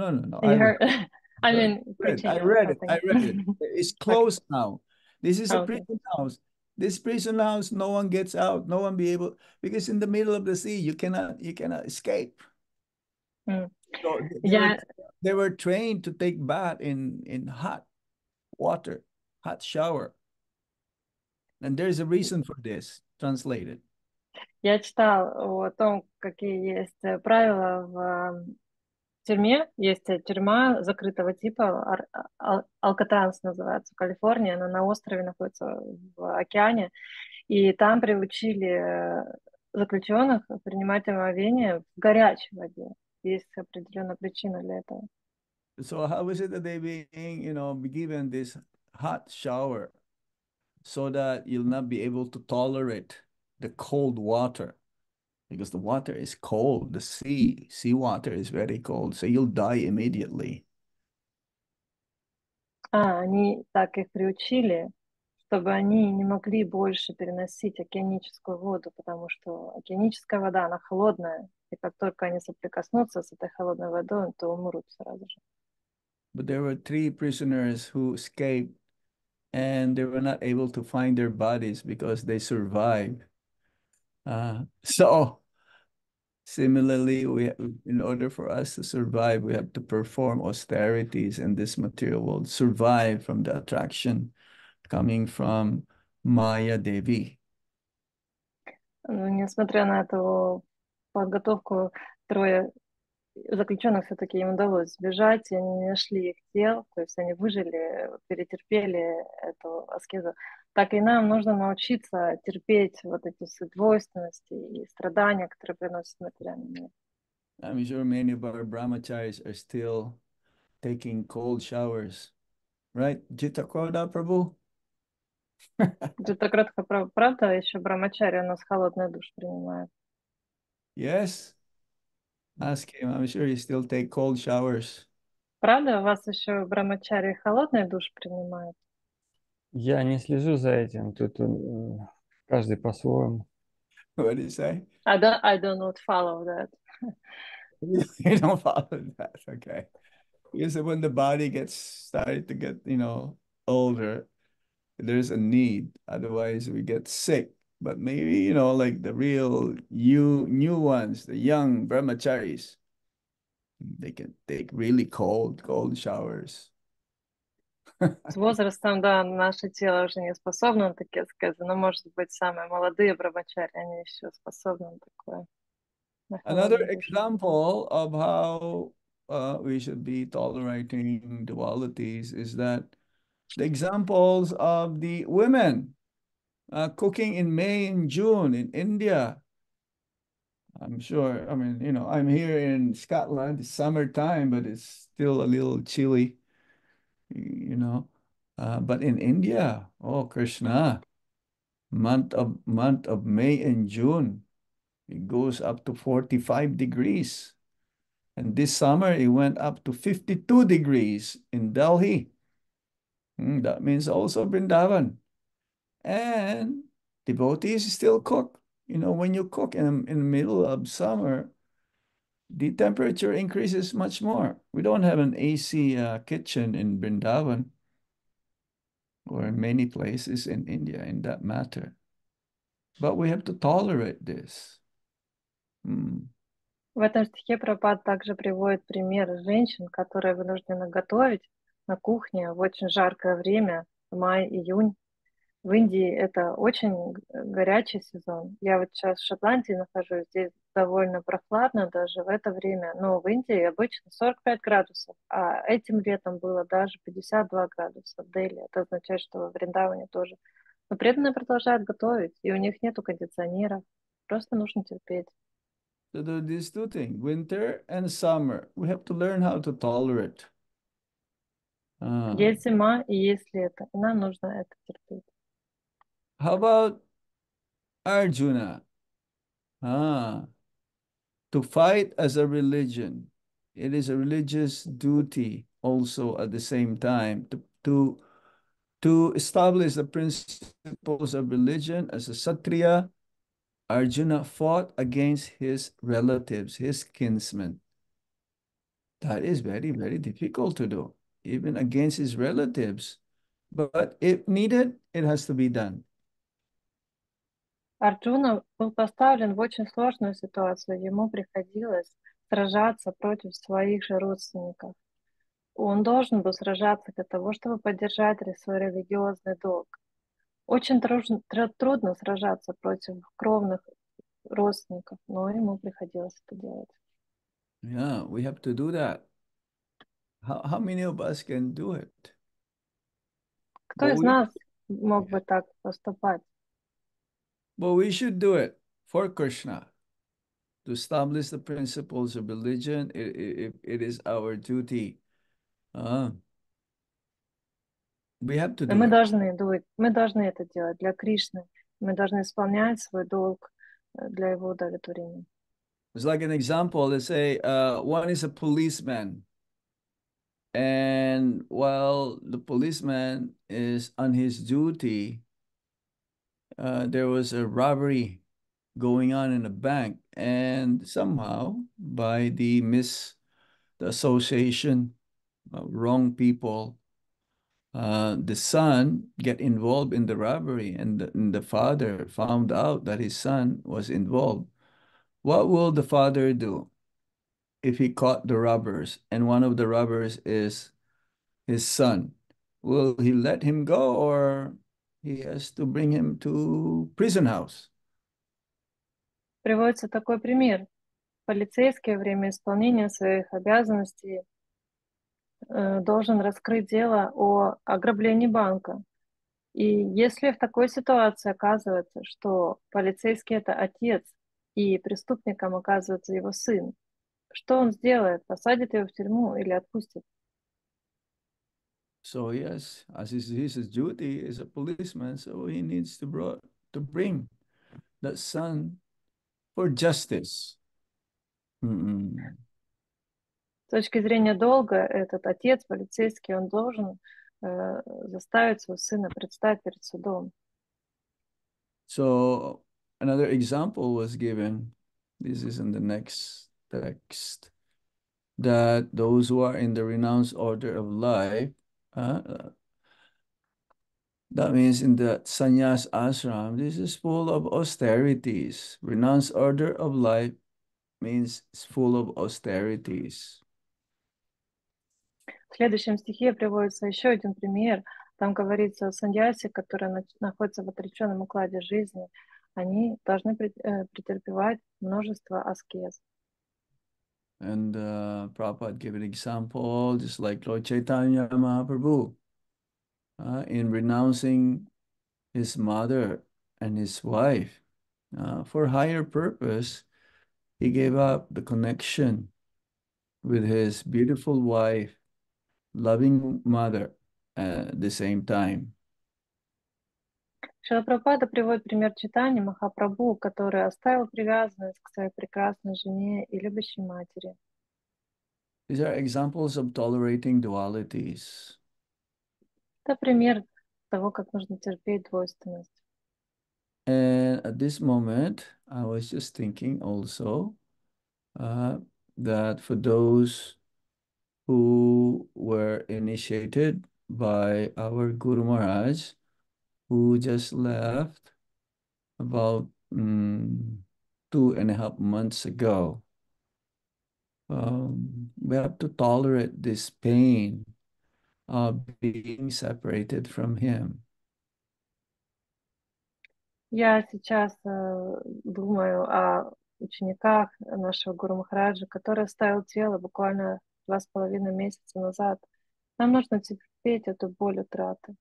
You heard? I heard. mean, preaching I or read it. I read it. something. It's closed now. This is a Okay. prison house. This prison house, no one gets out. No one be able, because in the middle of the sea, you cannot escape. Mm. So Yeah, they were trained to take bath in hot water, hot shower. And there's a reason for this, translated. я читал о том, какие есть правила в тюрьме. Есть тюрьма закрытого типа, Алкатранс называется, Калифорния. Она на острове находится в океане. И там приучили заключенных принимать омовение в горячей воде. Есть определенная причина для этого. So how is it that they be given this hot shower so that you'll not be able to tolerate the cold water? Because the water is cold, the sea water is very cold, so you'll die immediately. Они так их приучили, чтобы они не могли больше переносить океаническую воду, потому что океаническая вода, она холодная, и как только они соприкоснутся с этой холодной водой, то умрут сразу же. But there were 3 prisoners who escaped, and they were not able to find their bodies because they survived. So similarly, in order for us to survive, we have to perform austerities in this material world, survive from the attraction coming from Maya Devi. Но несмотря на эту подготовку, 3 заключенных все-таки им удалось сбежать, и они не нашли их тел, то есть они выжили, перетерпели эту аскезу. Так и нам нужно научиться терпеть вот эти все двойственности и страдания, которые приносит материальный мир. I'm sure many of our brahmacharis are still taking cold showers, right? Jita Koda Prabhu? Это кратко правда, еще брамачари у нас холодный душ принимает. Yes. Ask him. I'm sure he still take cold showers. Правда, у вас еще брамачари холодный душ принимает? Я не слежу за этим, тут каждый по-своему. What did you say? I do not follow that. You don't follow that, okay? Because when the body started to get, older, there's a need. Otherwise, we get sick. But maybe, like the real new ones, the young brahmacharis, they can take really cold showers. С возрастом, да, наше тело уже не способно на такие аскезы, но, может быть, самые молодые брамачари, они еще способны на такое. На Another холодный душ. example of how we should be tolerating dualities is that the examples of the women cooking in May and June in India. I'm sure, I'm here in Scotland, it's summertime, but it's still a little chilly, but in India, oh Krishna, month of May and June, it goes up to 45 degrees. And this summer, it went up to 52 degrees in Delhi. That means also Vrindavan. And devotees still cook. When you cook in the middle of summer, the temperature increases much more. We don't have an AC kitchen in Vrindavan or in many places in India in that matter. But we have to tolerate this. В этом стихе Прабхупада также приводит пример женщин, которые вынуждены готовить на кухне в очень жаркое время, май-июнь. В Индии это очень горячий сезон. Я вот сейчас в Шотландии нахожусь, здесь довольно прохладно даже в это время, но в Индии обычно 45 градусов, а этим летом было даже 52 градуса в Дели. Это означает, что во Вриндаване тоже. Но преданные продолжают готовить, и у них нету кондиционеров, просто нужно терпеть. So these 2 things, winter and summer, we have to learn how to tolerate. Есть зима и есть лето, и нам нужно это терпеть. How about Arjuna? To fight as a religion, it is a religious duty also at the same time to establish the principles of religion. As a Satriya, Arjuna fought against his relatives, his kinsmen. That is very, very difficult to do, even against his relatives. But if needed, it has to be done. Арджуна был поставлен в очень сложную ситуацию. Ему приходилось сражаться против своих же родственников. Он должен был сражаться для того, чтобы поддержать свой религиозный долг. Очень трудно сражаться против кровных родственников, но ему приходилось это делать. Yeah, we have to do that. How many of us can do it? Кто из нас мог бы так поступать? But we should do it for Krishna. To establish the principles of religion, it is our duty. We have to do мы it. Мы должны это делать для Кришны. Мы должны исполнять свой долг для его удовлетворения. It's like an example. Let's say one is a policeman. And while the policeman is on his duty, there was a robbery going on in a bank, and somehow by the association of wrong people, the son get involved in the robbery, and the father found out that his son was involved. What will the father do if he caught the robbers and one of the robbers is his son? Will he let him go, or he has to bring him to prison house? Приводится такой пример. Полицейский во время исполнения своих обязанностей должен раскрыть дело о ограблении банка. И если в такой ситуации оказывается, что полицейский — это отец, и преступником оказывается его сын, что он сделает? Посадит его в тюрьму или отпустит? So yes, as his duty as a policeman, so he needs to bring that son for justice. С точки зрения долга, этот отец, полицейский, он должен заставить своего сына предстать перед судом. So another example was given. This is in the next text. That those who are in the renounced order of life, that means in the sannyas ashram, this is full of austerities. Renounced order of life means it's full of austerities. В следующем стихе приводится еще один пример. Там говорится о саньясе, которые находятся в отреченном укладе жизни. Они должны претерпевать множество аскез. And Prabhupada gave an example, just like Lord Chaitanya Mahaprabhu, in renouncing his mother and his wife for higher purpose. He gave up the connection with his beautiful wife, loving mother at the same time. Шрила Прабхупада приводит пример Чайтаньи Махапрабху, который оставил привязанность к своей прекрасной жене и любящей матери. These are examples of tolerating dualities. Это пример того, как нужно терпеть двойственность. And at this moment, I was just thinking also that for those who were initiated by our Guru Maharaj, who just left about 2.5 months ago, we have to tolerate this pain of being separated from him. Я сейчас думаю о учениках нашего Гуру Махараджа, который оставил тело буквально 2,5 месяца назад. Нам нужно терпеть эту боль утраты.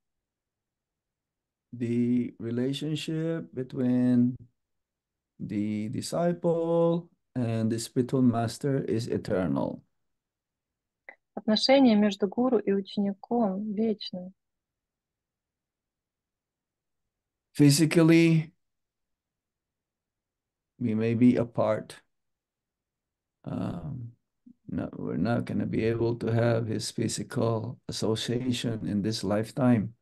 The relationship between the disciple and the spiritual master is eternal. Отношения между гуру и учеником вечны. Physically, we may be apart. we're not going to be able to have his physical association in this lifetime.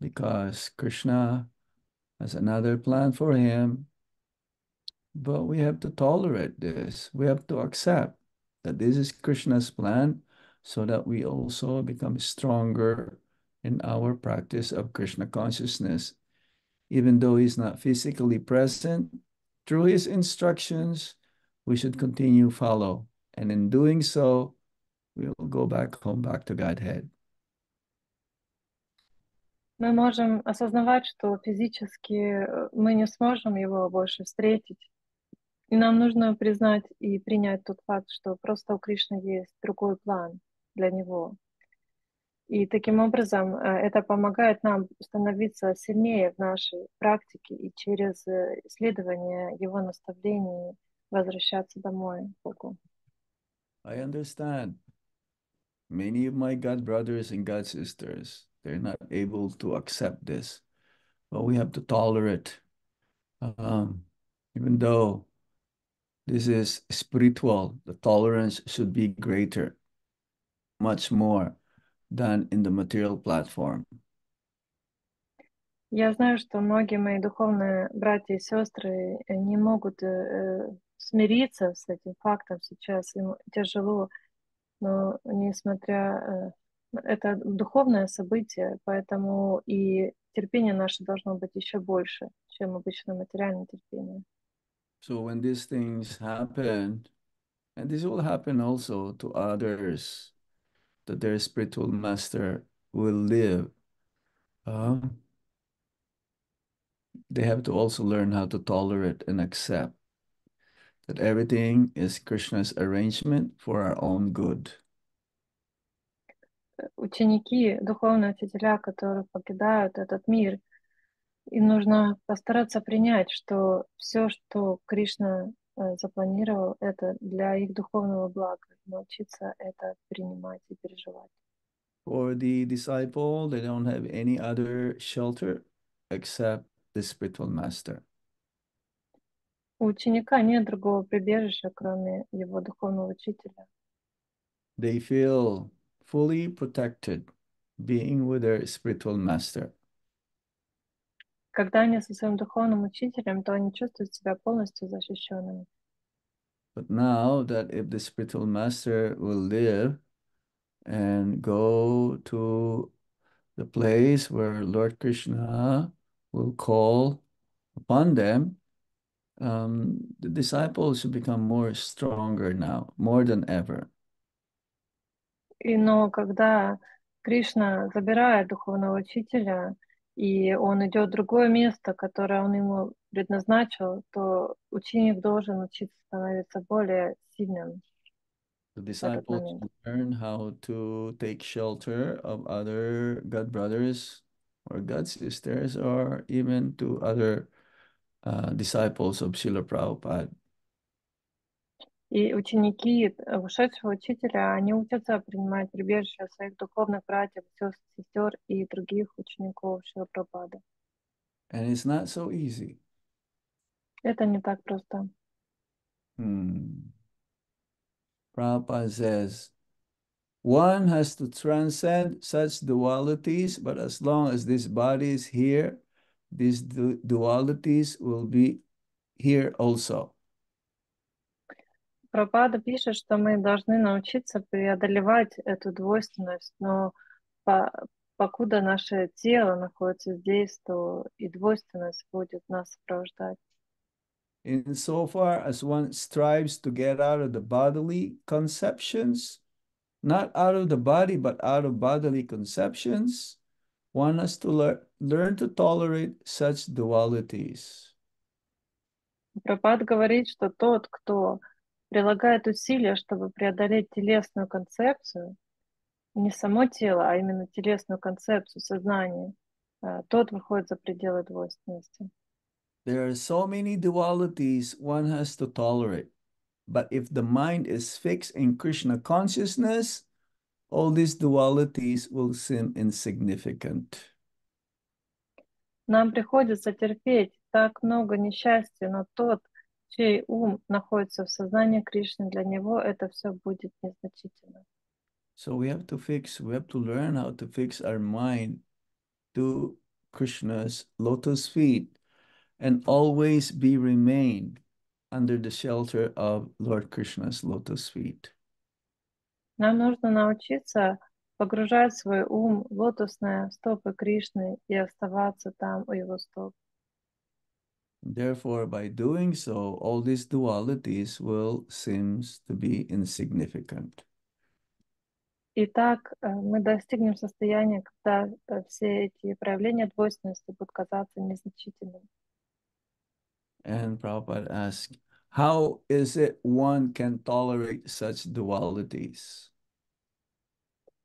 Because Krishna has another plan for him, but we have to tolerate this. We have to accept that this is Krishna's plan so that we also become stronger in our practice of Krishna consciousness. Even though he's not physically present, through his instructions, we should continue follow. And in doing so, we'll go back home, back to Godhead. Мы можем осознавать, что физически мы не сможем его больше встретить. И нам нужно признать и принять тот факт, что просто у Кришны есть другой план для него. И таким образом это помогает нам становиться сильнее в нашей практике и через исследование его наставлений возвращаться домой к Богу. I understand. Many of my God brothers and God sisters, they're not able to accept this, but we have to tolerate. Even though this is spiritual, the tolerance should be greater, much more than in the material platform. Я знаю, что многие мои духовные братья и сестры не могут смириться с этим фактом сейчас. Им тяжело, но несмотря... Это духовное событие, поэтому и терпение наше должно быть еще больше, чем обычно материальное терпение. So when these things happen, and this will happen also to others, that their spiritual master will live, they have to also learn how to tolerate and accept that everything is Krishna's arrangement for our own good. Ученики, духовные учителя, которые покидают этот мир, им нужно постараться принять, что все, что Кришна запланировал, это для их духовного блага, научиться это принимать и переживать. For the disciple, they don't have any other shelter except the spiritual master. У ученика нет другого прибежища, кроме его духовного учителя. They feel fully protected being with their spiritual master. Когда они со своим духовным учителем, то они чувствуют себя полностью защищенными. But now that if the spiritual master will live and go to the place where Lord Krishna will call upon them, the disciples should become more stronger now, more than ever. Но когда Кришна забирает духовного учителя, и он идет в другое место, которое он ему предназначил, то ученик должен учиться становиться более сильным. The disciples should learn how to take shelter of other God brothers or God sisters, or even to other disciples of Srila Prabhupada. И ученики ушедшего учителя, они учатся принимать прибежище своих духовных братьев, сестер и других учеников Шрила Прабхупады. And it's not so easy. Это не так просто. Prabhupada says, one has to transcend such dualities, but as long as this body is here, these dualities will be here also. Прабхупада пишет, что мы должны научиться преодолевать эту двойственность, но покуда наше тело находится здесь, то и двойственность будет нас сопровождать. Insofar as one strives to get out of the bodily conceptions, not out of the body, but out of bodily conceptions, one has to learn to tolerate such dualities. Прабхупада говорит, что тот, кто прилагает усилия, чтобы преодолеть телесную концепцию, не само тело, а именно телесную концепцию сознания, тот выходит за пределы двойственности. There are so many dualities one has to tolerate. But if the mind is fixed in Krishna consciousness, all these dualities will seem insignificant. Нам приходится терпеть так много несчастья, но тот, чей ум находится в сознании Кришны, для него это все будет незначительно. So we have to learn how to fix our mind to Krishna's lotus feet and always remain under the shelter of Lord Krishna's lotus feet. Нам нужно научиться погружать свой ум в лотосные стопы Кришны и оставаться там у его стоп. Therefore, by doing so, all these dualities will seem to be insignificant. Итак, мы достигнем состояния, когда все эти проявления двойственности будут казаться незначительными. And Prabhupada asked, how is it one can tolerate such dualities?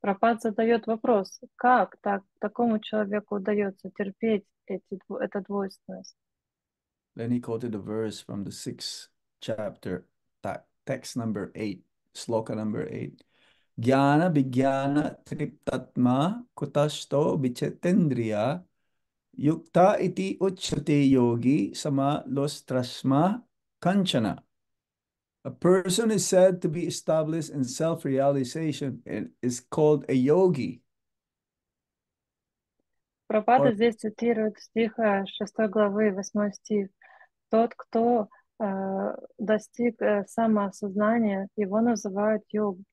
Прабхупада задает вопрос, как такому человеку удается терпеть эту двойственность? Then he quoted a verse from the 6th chapter, text number 8, sloka number 8. Jnana Vijnana Triptatma Kutashto Vichetendriya Yukta iti uchate yogi sama lostrasma kanchana. A person is said to be established in self-realization and is called a yogi. Прабхупада здесь цитирует стих 6 главы, 8 стих. Тот, кто достиг самоосознания, его называют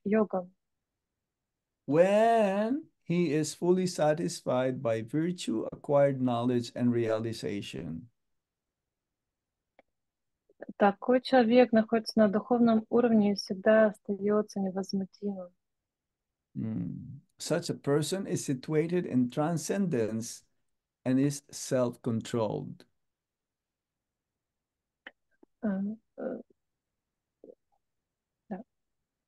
йогом. When he is fully satisfied by virtue, acquired knowledge, and realization. Такой человек находится на духовном уровне и всегда остается невозмутимым. Such a person is situated in transcendence and is self-controlled.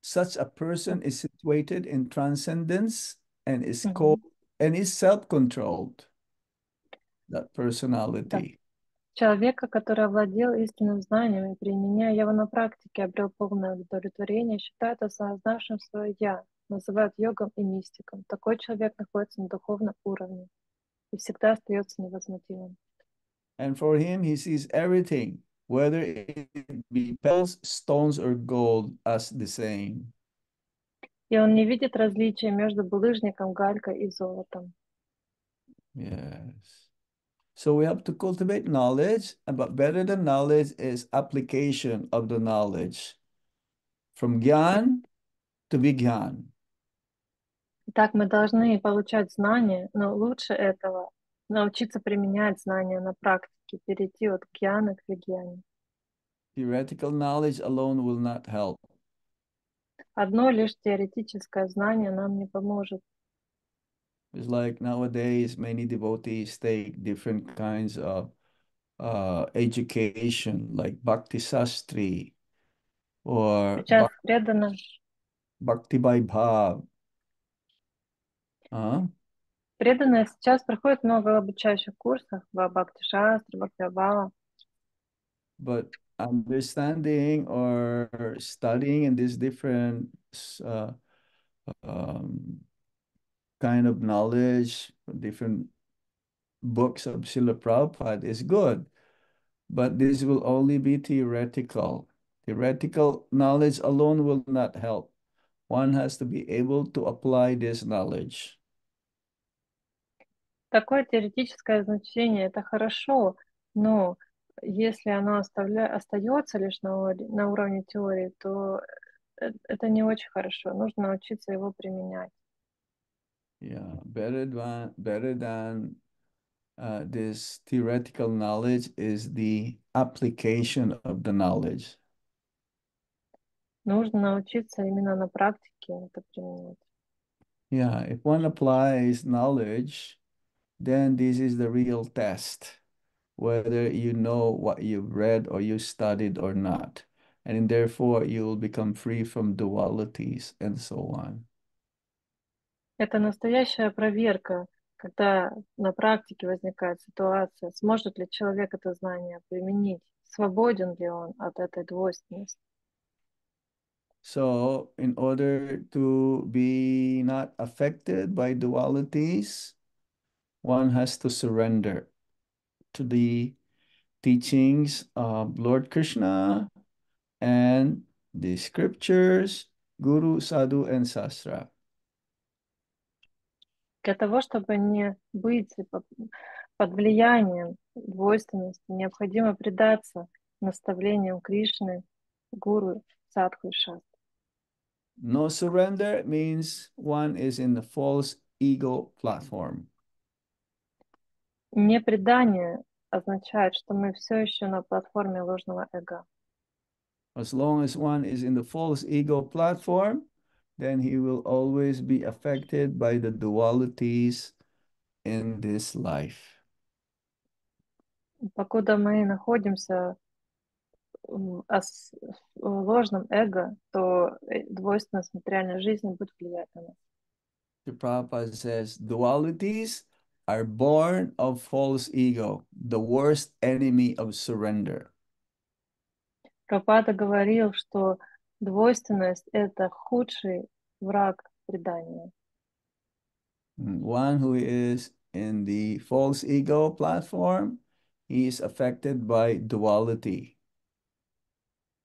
Such a person is situated in transcendence and is called and is self-controlled. That personality. Человека, который овладел истинным знанием и, применяя его на практике, обрел полное удовлетворение, считают осознавшим свое «я», называют йогом и мистиком. Такой человек находится на духовном уровне и всегда остается невозмутимым. And for him, he sees everything, whether it be pebbles, stones, or gold, as the same. И он не видит различия между булыжником, галькой и золотом. Yes. So we have to cultivate knowledge, but better than knowledge is application of the knowledge. From Gyan to Vigyan. Итак, мы должны получать знания, но лучше этого научиться применять знания на практике, перейти от гьяна к вигьяне. Theoretical knowledge alone will not help. Одно лишь теоретическое знание нам не поможет. It's like nowadays, many devotees take different kinds of education, like Bhakti Sastri or Сейчас преданно Bhakti Vaibhav. преданные сейчас проходят много обучающих курсов в Бхакти-шастре, Бхакти-бхава. But understanding or studying in these different kind of knowledge, different books of Srila Prabhupada is good, but this will only be theoretical. Theoretical knowledge alone will not help. One has to be able to apply this knowledge. Такое теоретическое значение — это хорошо, но если оно остается лишь на уровне теории, то это не очень хорошо. Нужно научиться его применять. Yeah, better than this theoretical knowledge is the application of the knowledge. Нужно научиться именно на практике это применять. Yeah, if one applies knowledge, then this is the real test, whether you know what you've read or you studied or not. And therefore, you will become free from dualities and so on. Это настоящая проверка, когда на практике возникает ситуация, сможет ли человек это знание применить, свободен ли он от этой двойственности. So, in order to be not affected by dualities, one has to surrender to the teachings of Lord Krishna and the scriptures, Guru, Sadhu, and Sastra. Для того, чтобы не быть под влиянием двойственности, необходимо предаться наставлениям Кришны, Гуру, Садху и Шастры. No surrender means one is in the false ego platform. Непредание означает, что мы все еще на платформе ложного эго. As long as one is in the false ego platform, then he will always be affected by the dualities in this life. Покуда мы находимся в ложном эго, то двойственность материальной жизни будет влиять на нас. The Prabhupada says dualities are born of false ego, the worst enemy of surrender. Прабхупада говорил, что двойственность — это худший враг предания. One who is in the false ego platform, he is affected by duality.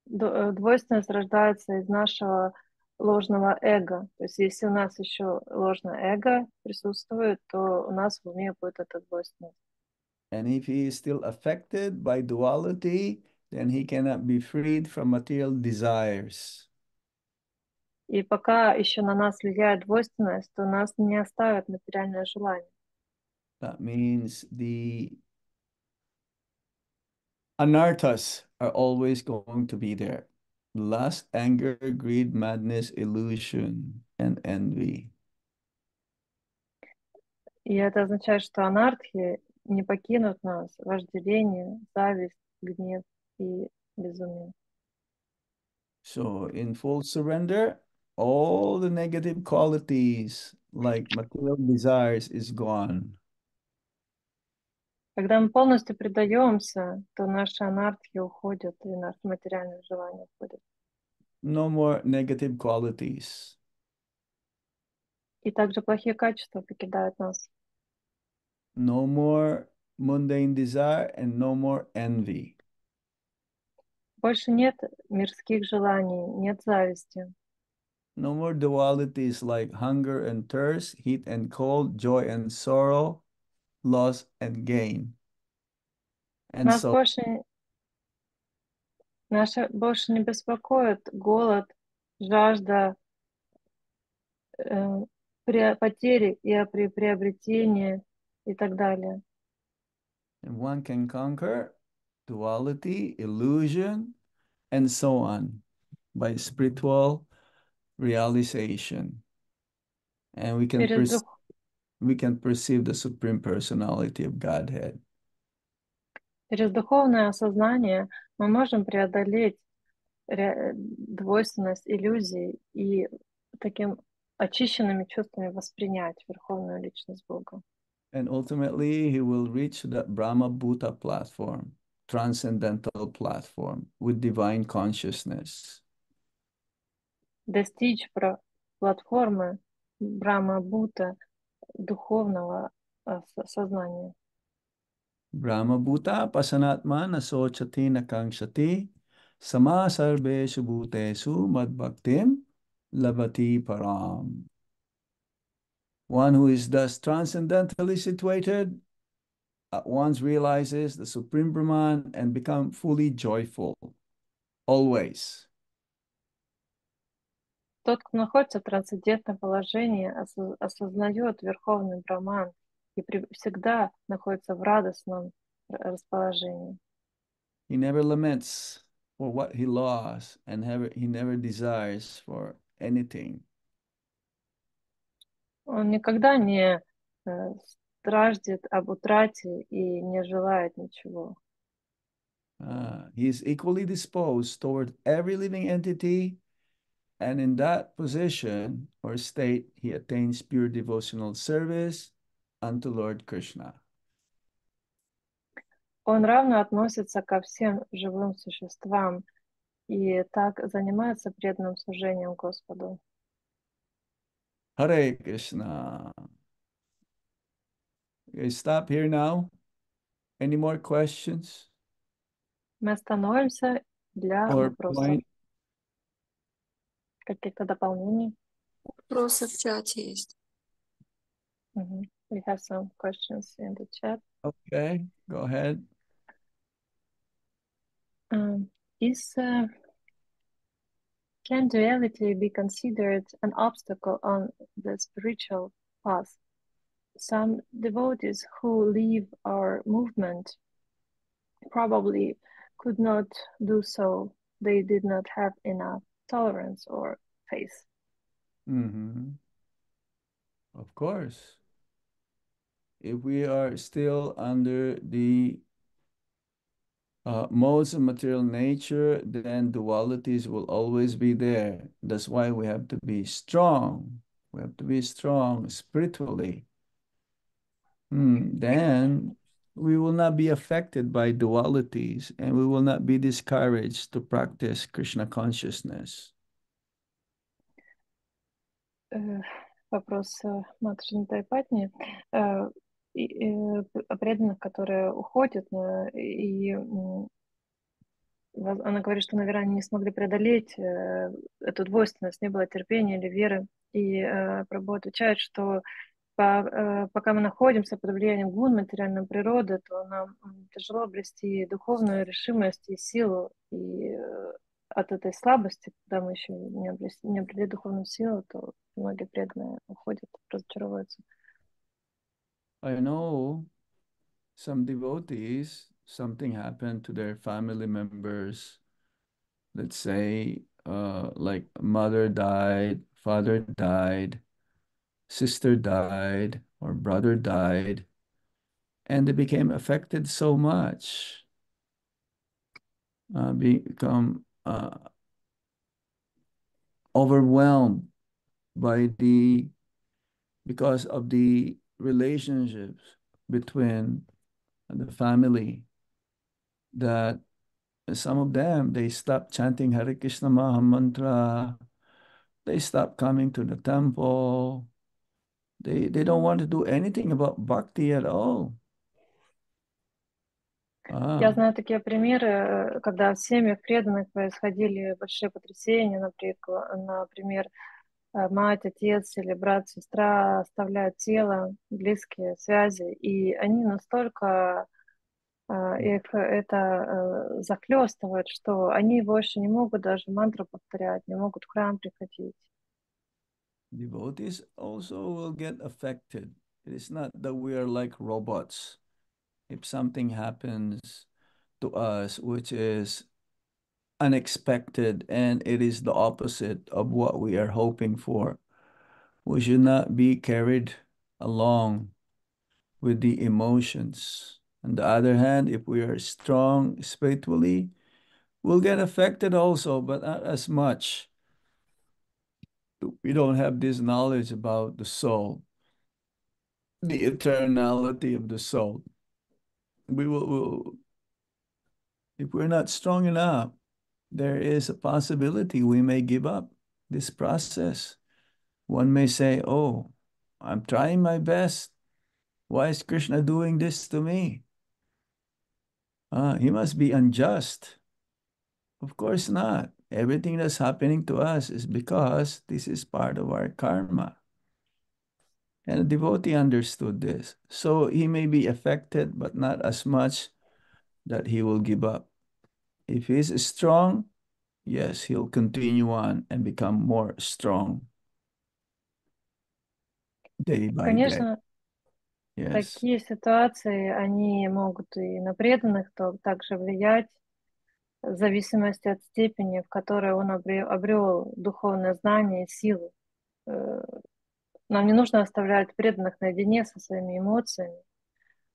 Двойственность рождается из нашего ложного эго. То есть если у нас еще ложное эго присутствует, то у нас в уме будет эта двойственность. And if he is still affected by duality, then he cannot be freed from material desires. И пока еще на нас влияет двойственность, то нас не оставят материальное желание. That means the anarthas are always going to be there. Lust, anger, greed, madness, illusion, and envy. И это означает, что анархи не покинут нас: вожделение, зависть, гнев и безумие. So in full surrender, all the negative qualities like material desires is gone. Когда мы полностью предаемся, то наши анархи уходят, и наши материальные желания уходят. No more negative qualities. И также плохие качества покидают нас. No more mundane desire and no more envy. Больше нет мирских желаний, нет зависти. No more dualities like hunger and thirst, heat and cold, joy and sorrow, loss and gain. And Нас so больше не беспокоит голод, жажда, потери и приобретения и так далее. and one can conquer duality, illusion, and so on by spiritual realization. And we can perceive the Supreme Personality of Godhead. Через духовное осознание мы можем преодолеть двойственность иллюзий и таким очищенными чувствами воспринять Верховную Личность Бога. And ultimately, he will reach that Brahma Bhuta platform, transcendental platform with divine consciousness. Достичь платформы Брахма-Бhuta духовного сознания. Brahma Bhuta pasanatma nasochati nakangshati sama sarveshu bhutesu madbhaktim labati param. One who is thus transcendentally situated at once realizes the Supreme Brahman and become fully joyful, always. Тот, кто находится в трансцендентном положении, осознает Верховный Браман и всегда находится в радостном расположении. He never laments for what he lost and he never desires for anything. Он никогда не страждет об утрате и не желает ничего. He is equally disposed toward every living entity, and in that position or state, he attains pure devotional service unto Lord Krishna. Он равно относится ко всем живым существам и так занимается преданным служением Господу. Hare Krishna. Okay, stop here now. Any more questions? Мы остановимся для or вопросов. point? Каких-то дополнений? Вопросы в чате есть. We have some questions in the chat. Okay, go ahead. Can duality be considered an obstacle on the spiritual path? Some devotees who leave our movement probably could not do so. They did not have enough tolerance or faith. Of course. If we are still under the modes of material nature, then dualities will always be there. That's why we have to be strong. We have to be strong spiritually. Then we will not be affected by dualities and we will not be discouraged to practice Krishna consciousness. Вопрос Матушни Тайпатни. О преданных, которые уходят, и она говорит, что, наверное, они не смогли преодолеть эту двойственность, не было терпения или веры. И Прабху отвечает, что пока мы находимся под влиянием гун материальной природы, то нам тяжело обрести духовную решимость и силу. И от этой слабости, когда мы еще не обрели духовную силу, то многие преданные уходят, разочаровываются. I know some devotees, something happened to their family members. Let's say, like mother died, father died, sister died, or brother died, and they became affected so much, become overwhelmed because of the relationships between the family, that some of them, they stopped chanting Hare Krishna Maha Mantra, they stopped coming to the temple, they don't want to do anything about bhakti at all. Я знаю такие примеры, когда в семьях преданных происходили большие потрясения, например, мать, отец или брат, сестра оставляют тело, близкие связи, и они настолько их это захлестывает, что они больше не могут даже мантру повторять, не могут в храм приходить. Devotees also will get affected. It is not that we are like robots. If something happens to us, which is unexpected and it is the opposite of what we are hoping for, we should not be carried along with the emotions. On the other hand, if we are strong spiritually, we'll get affected also, but not as much. We don't have this knowledge about the soul, the eternality of the soul. If we're not strong enough, there is a possibility we may give up this process. One may say, oh, I'm trying my best. Why is Krishna doing this to me? He must be unjust. Of course not. Everything that's happening to us is because this is part of our karma. And a devotee understood this. So he may be affected, but not as much that he will give up. If he's strong, yes, he'll continue on and become more strong day by day. Конечно, Yes. такие ситуации, они могут и на преданных также влиять, в зависимости от степени, в которой он обрел духовное знание и силу. Нам не нужно оставлять преданных наедине со своими эмоциями.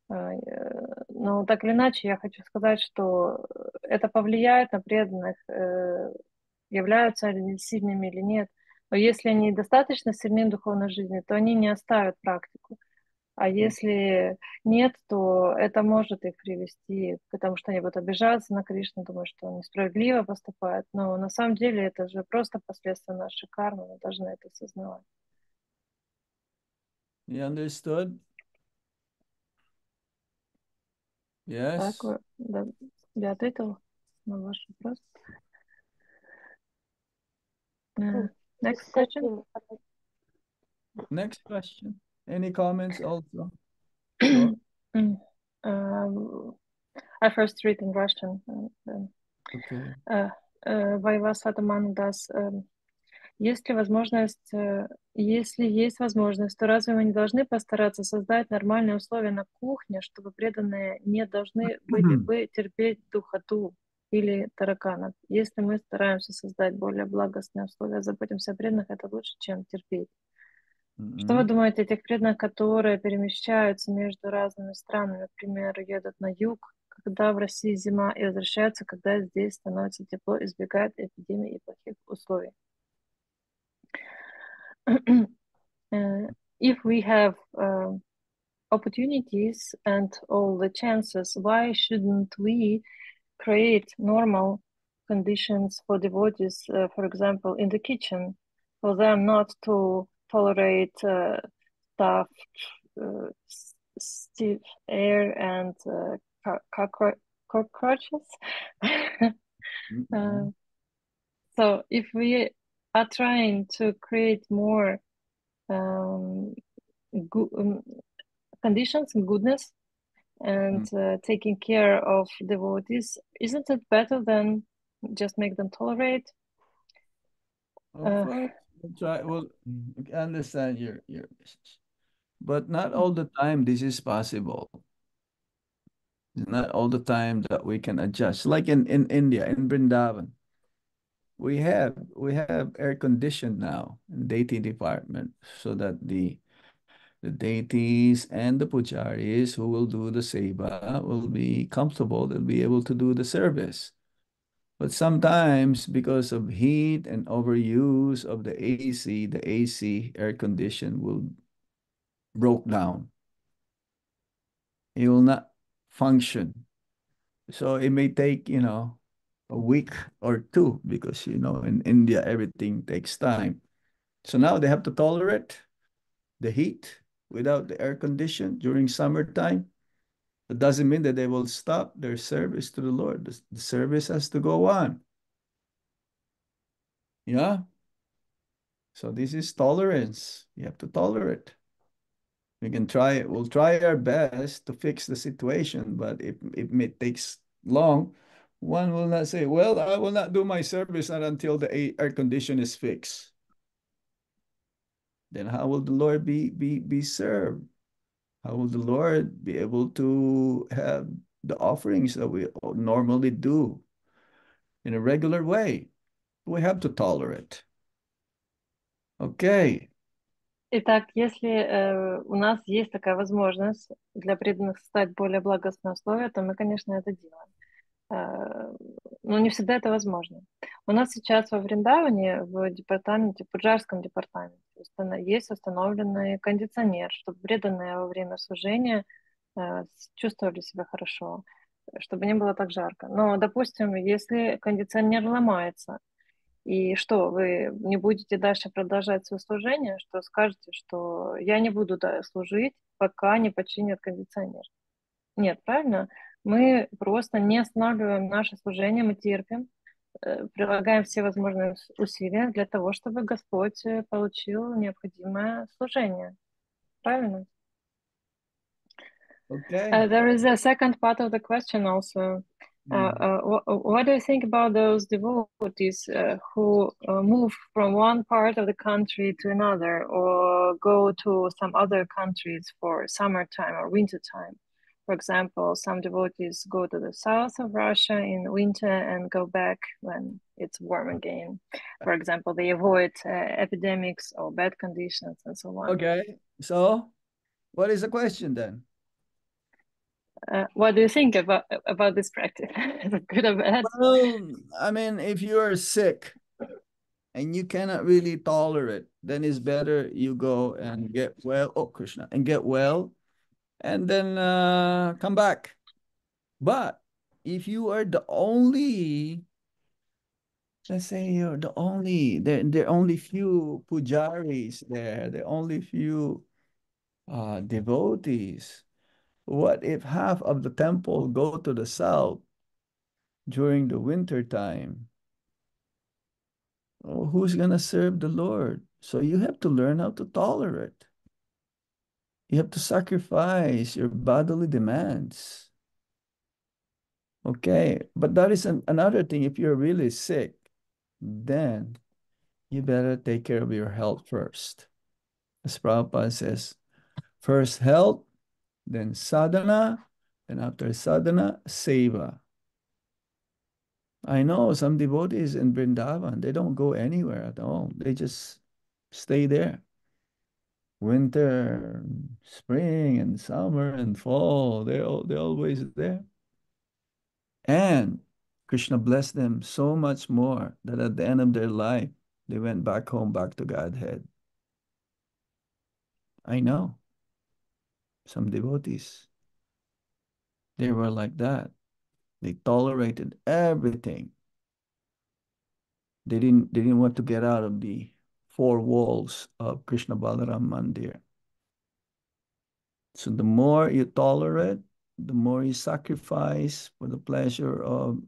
Но так или иначе, я хочу сказать, что это повлияет на преданных, являются они сильными или нет. Но если они достаточно сильны в духовной жизни, то они не оставят практику. А если нет, то это может их привести, потому что они будут обижаться на Кришну, думают, что он несправедливо поступает. Но на самом деле это же просто последствия нашей кармы, мы должны это осознавать. You understood? Yes. Так, да, я ответила? на ваш вопрос. Next question. Next question. Any comments also? I first read in Russian. Okay. Вайвас Атаман das. Если есть возможность, то разве мы не должны постараться создать нормальные условия на кухне, чтобы преданные не должны были бы терпеть духоту или тараканов? Если мы стараемся создать более благостные условия, заботимся о преданных, это лучше, чем терпеть. Что вы думаете о тех преданных, которые перемещаются между разными странами, например, едут на юг, когда в России зима, и возвращаются, когда здесь становится тепло, избегают эпидемий и плохих условий? If we have opportunities and all the chances, why shouldn't we create normal conditions for devotees, for example, in the kitchen, for them not to tolerate stiff air and cockroaches? So if we are trying to create more conditions and goodness and taking care of devotees, isn't it better than just make them tolerate? Of course, we'll try. Well, I understand your message, but not all the time this is possible. Not all the time that we can adjust. Like in India, in Vrindavan, we have air conditioned now in deity department, so that the deities and the pujaris who will do the seva will be comfortable. They'll be able to do the service. But sometimes, because of heat and overuse of the AC air condition will broke down. It will not function. So it may take, a week or two, because, in India, everything takes time. So now they have to tolerate the heat without the air condition during summertime. It doesn't mean that they will stop their service to the Lord. The service has to go on. Yeah. So this is tolerance. You have to tolerate. We'll try our best to fix the situation, but if it takes long, one will not say, well, I will not do my service not until the air condition is fixed. Then how will the Lord be served? How will the Lord be able to have the offerings that we normally do in a regular way? We have to tolerate. Okay. Итак, если у нас есть такая возможность для преданных создать более благостные условия, то мы, конечно, это делаем. Но не всегда это возможно. У нас сейчас во Вриндаване, в департаменте, в Пуджарском департаменте, есть установленный кондиционер, чтобы преданные во время служения чувствовали себя хорошо, чтобы не было так жарко. Но, допустим, если кондиционер ломается, и что, вы не будете дальше продолжать свое служение, что скажете, что я не буду служить, пока не починят кондиционер? Нет, правильно? Мы просто не останавливаем наше служение, мы терпим, прилагаем все возможные усилия для того, чтобы Господь получил необходимое служение. Правильно? Okay. There is a second part of the question also. What do you think about those devotees who move from one part of the country to another, or go to some other countries for summertime or wintertime? For example, some devotees go to the south of Russia in winter and go back when it's warm again. For example, they avoid epidemics or bad conditions and so on. Okay. So, what is the question then? What do you think about this practice? Is it good or bad? Well, I mean, if you are sick and you cannot really tolerate, then it's better you go and get well. Oh, Krishna, and get well, and then come back. But if you are the only, let's say you're the only, there are only few pujaris there, there are only few devotees. What if half of the temple go to the south? during the winter time, oh, who's going to serve the Lord? So you have to learn how to tolerate. You have to sacrifice your bodily demands. Okay, but that is another thing. If you're really sick, then you better take care of your health first. As Prabhupada says, first health, then sadhana, and after sadhana, seva. I know some devotees in Vrindavan, they don't go anywhere at all. They just stay there. Winter, spring, and summer, and fall, they're always there. And Krishna blessed them so much more that at the end of their life, they went back home, back to Godhead. I know some devotees, they were like that. They tolerated everything. They didn't want to get out of the four walls of Krishna Balaram Mandir. So the more you tolerate, the more you sacrifice for the pleasure of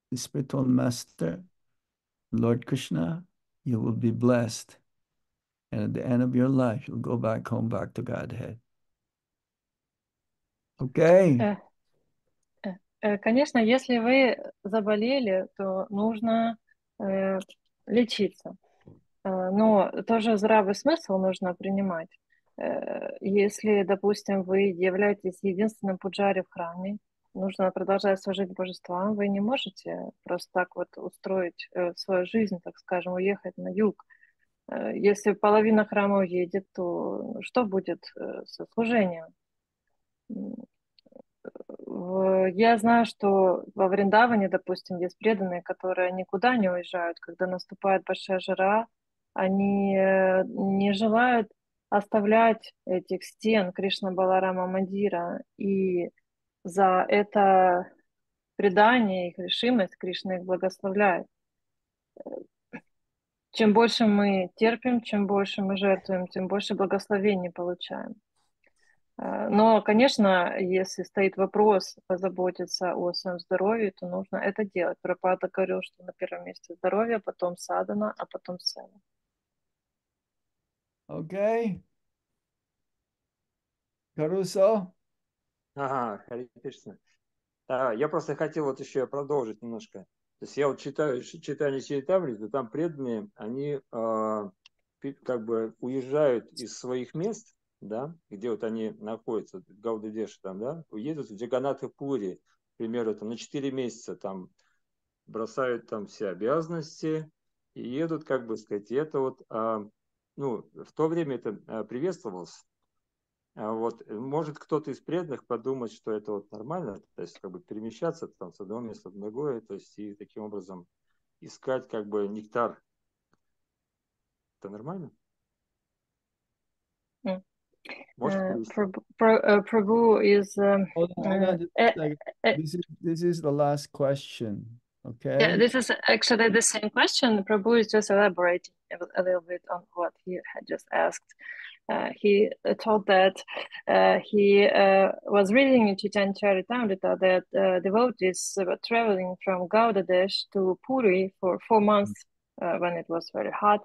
the spiritual master, Lord Krishna, you will be blessed. And at the end of your life, you'll go back home, back to Godhead. Okay. Конечно, если вы заболели, то нужно лечиться. Но тоже здравый смысл нужно принимать. Если, допустим, вы являетесь единственным пуджари в храме, нужно продолжать служить божествам, вы не можете просто так вот устроить свою жизнь, так скажем, уехать на юг. Если половина храма уедет, то что будет со служением? Я знаю, что во Вриндаване, допустим, есть преданные, которые никуда не уезжают. Когда наступает большая жара, они не желают оставлять этих стен Кришна Баларама Мандира. И за это предание, их решимость Кришна их благословляет. Чем больше мы терпим, чем больше мы жертвуем, тем больше благословений получаем. Но, конечно, если стоит вопрос позаботиться о своем здоровье, то нужно это делать. Прабхупада говорил, что на первом месте здоровье, потом садхана, а потом сева. Okay. Caruso? Ага, Харе Кришна. Я просто хотел вот еще продолжить немножко. То есть я вот читаю читание Чаритамриту, там преданные, они как бы уезжают из своих мест, да, где вот они находятся, Гаудадеш там, да, уедут в Джаганатха-Пури, к примеру, там, на 4 месяца, там, бросают там все обязанности и едут, как бы сказать, и это вот, ну, в то время это приветствовалось. Вот, может кто-то из преданных подумать, что это вот нормально, то есть как бы перемещаться там с одного места в другое, то есть и таким образом искать как бы нектар. Это нормально? Prabhu is Hold on just a second. This is the last question. Okay. Yeah, this is actually the same question. Prabhu is just elaborating a little bit on what he had just asked. He told that he was reading in Chaitanya Charitamrita that devotees were traveling from Gaudadesh to Puri for 4 months when it was very hot,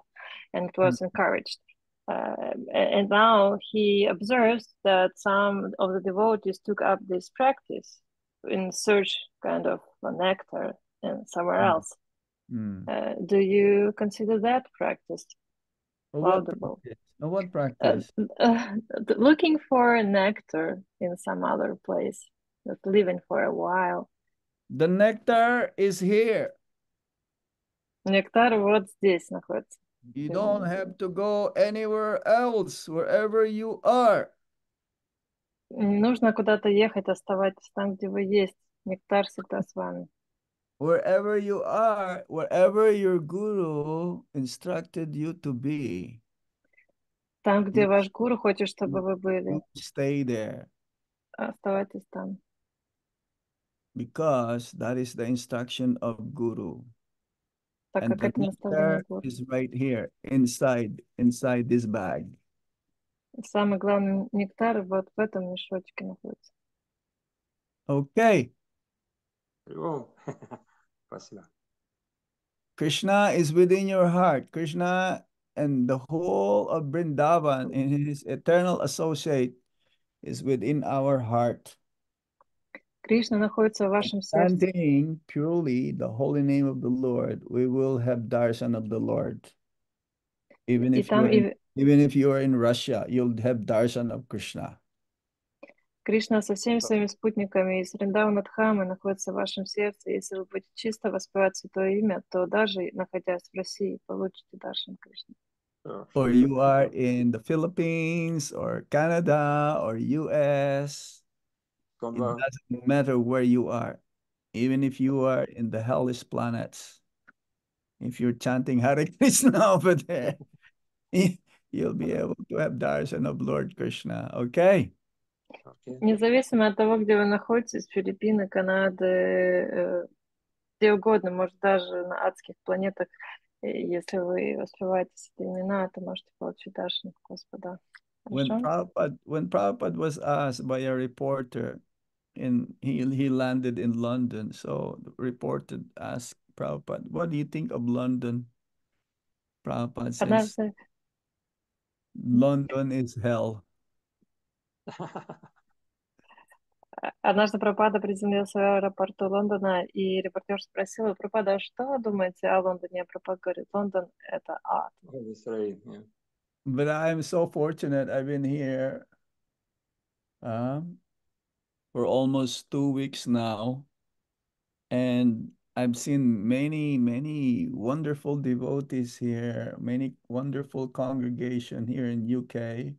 and it was encouraged. And now he observes that some of the devotees took up this practice in search kind of for nectar and somewhere else. Do you consider that practice laudable? What practice? Looking for nectar in some other place, not living for a while. The nectar is here. Нектар вот здесь находится. You don't have to go anywhere else, wherever you are. Не нужно куда-то ехать, оставайтесь там, где вы есть. Нектар всегда с вами. Wherever you are, wherever your guru instructed you to be. Там, где ваш гуру хочет, чтобы вы были. Stay there. Оставайтесь там. Because that is the instruction of guru. Так And как это наставление гуру. is right here, inside this bag. Самый главный нектар вот в этом мешочке находится. Okay. Спасибо. Krishna is within your heart. Krishna and the whole of Vrindavan and his eternal associate is within our heart. Кришна находится в вашем сердце. Chanting purely the holy name of the Lord, we will have darshan of the Lord. Even И if там even if you are in Russia, you'll have darshan of Krishna. Кришна со всеми своими спутниками из Вриндавана Дхамы находится в вашем сердце. Если вы будете чисто воспевать Святое Имя, то даже находясь в России, получите даршан Кришны. Or you are in the Philippines or Canada or US. It doesn't matter where you are. Even if you are in the hellish planets, if you're chanting Hare Krishna over there, you'll be able to have darshan of Lord Krishna. Okay? Независимо от того, где вы находитесь, Филиппины, Канады, где угодно, может, даже на адских планетах, если вы воспеваете эти имена, то можете получить даршан Господа. When Prabhupada was asked by a reporter, he landed in London, so the reporter asked Prabhupada, what do you think of London? Prabhupada says, London is hell. Однажды Прабхупада приземлился в аэропорту Лондона, и репортер спросил: Прабхупада, что вы думаете о Лондоне? Прабхупада говорит: Лондон — это ад. But I'm so fortunate. I've been here for almost 2 weeks now, and I've seen many wonderful devotees here, many wonderful congregation here in UK.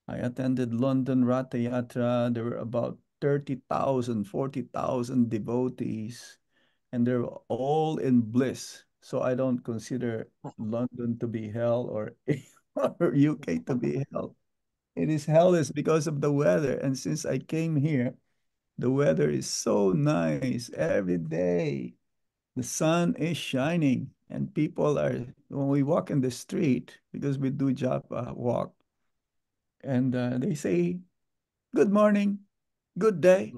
I attended London Ratha Yatra. There were about 30,000, 40,000 devotees, and they're all in bliss. So I don't consider London to be hell or UK to be hell. It is hell is because of the weather. And since I came here, the weather is so nice every day. The sun is shining, and people are, when we walk in the street, because we do japa walk, and they say, good morning, good day,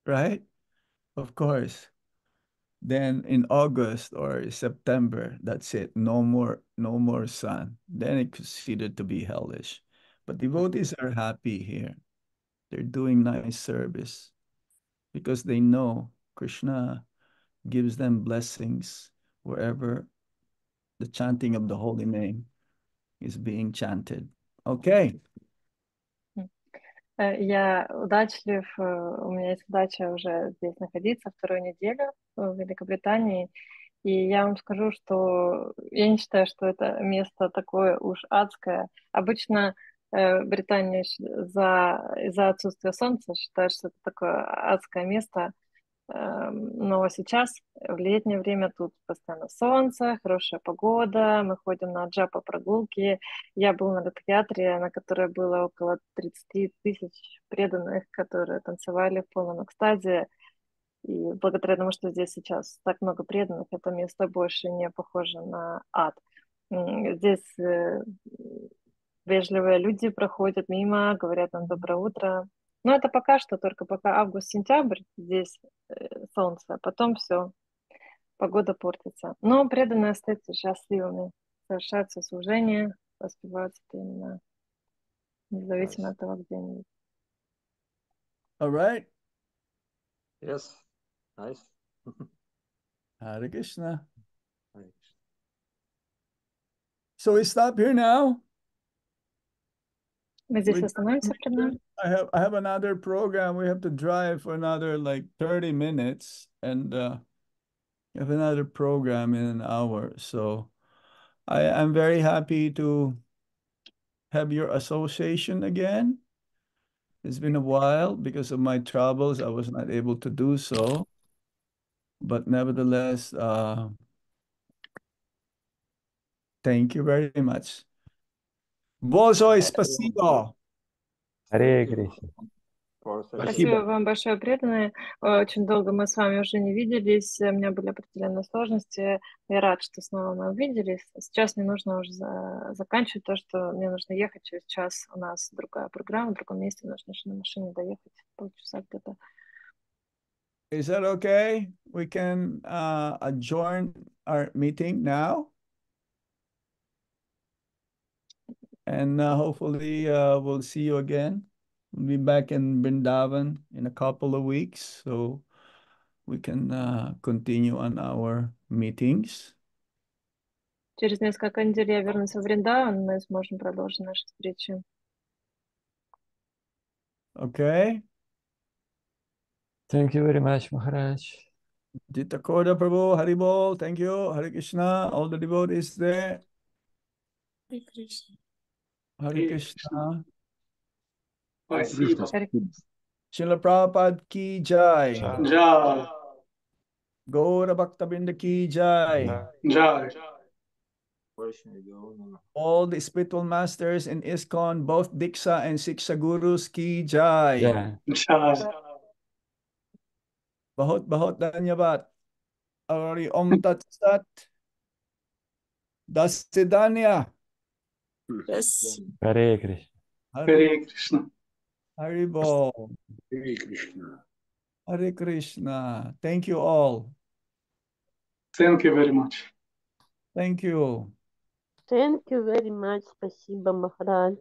right? Of course. Then in August or September, that's it. No more sun. Then it's considered to be hellish. But devotees are happy here. They're doing nice service because they know Krishna gives them blessings wherever the chanting of the holy name is being chanted. Okay. Я удачлив, у меня есть удача уже здесь находиться вторую неделю в Великобритании, и я вам скажу, что я не считаю, что это место такое уж адское. Обычно Британия из-за отсутствия солнца считает, что это такое адское место, но сейчас, в летнее время, тут постоянно солнце, хорошая погода, мы ходим на джапа-прогулки. Я был на ратх-ятре, на которой было около 30 тысяч преданных, которые танцевали в полном экстазе. И благодаря тому, что здесь сейчас так много преданных, это место больше не похоже на ад. Здесь вежливые люди проходят мимо, говорят нам доброе утро. Но это пока что, только пока август-сентябрь, здесь солнце, а потом все, погода портится. Но преданные остаются счастливыми, совершаются служения, воспеваются именно, независимо от того, где они. All right. Yes. Nice. Hare Krishna. So we stop here now. Мы здесь остановимся, преданные. I have another program. We have to drive for another like 30 minutes, and we have another program in an hour. So I'm very happy to have your association again. It's been a while because of my troubles. I was not able to do so, but nevertheless, thank you very much. Большое спасибо. Харе Кришна. Спасибо вам большое, преданные. Очень долго мы с вами уже не виделись. У меня были определенные сложности. Я рад, что снова мы увиделись. Сейчас мне нужно уже заканчивать то, что мне нужно ехать. Через час у нас другая программа, в другом месте. Нужно еще на машине доехать полчаса где-то. Is that okay? We can adjourn our meeting now. And hopefully we'll see you again. We'll be back in Vrindavan in a couple of weeks, so we can continue on our meetings. Через несколько недель я вернусь в Вриндаван, мы сможем продолжить наши встречи. Okay? Thank you very much, Maharaj. Jita Koda Prabhu, Haribol, thank you. Hare Krishna, all the devotees there. Hare Krishna. Hare Krishna. Спасибо. Srila Prabhupada ki jai. Jai. Gaura Bhaktabinda ki jai. Jai. All the spiritual masters in ISKCON, both Diksha and Siksha Gurus ki jai. Yeah. Jai. Bahut bahut dhanyavad. Hari Om Tat Sat. Dasidanya. Yes. Hare Krishna. Hare Krishna. Haribol. Hare Krishna. Hare Krishna. Thank you all. Thank you very much. Thank you. Thank you very much. Спасибо, Махарадж.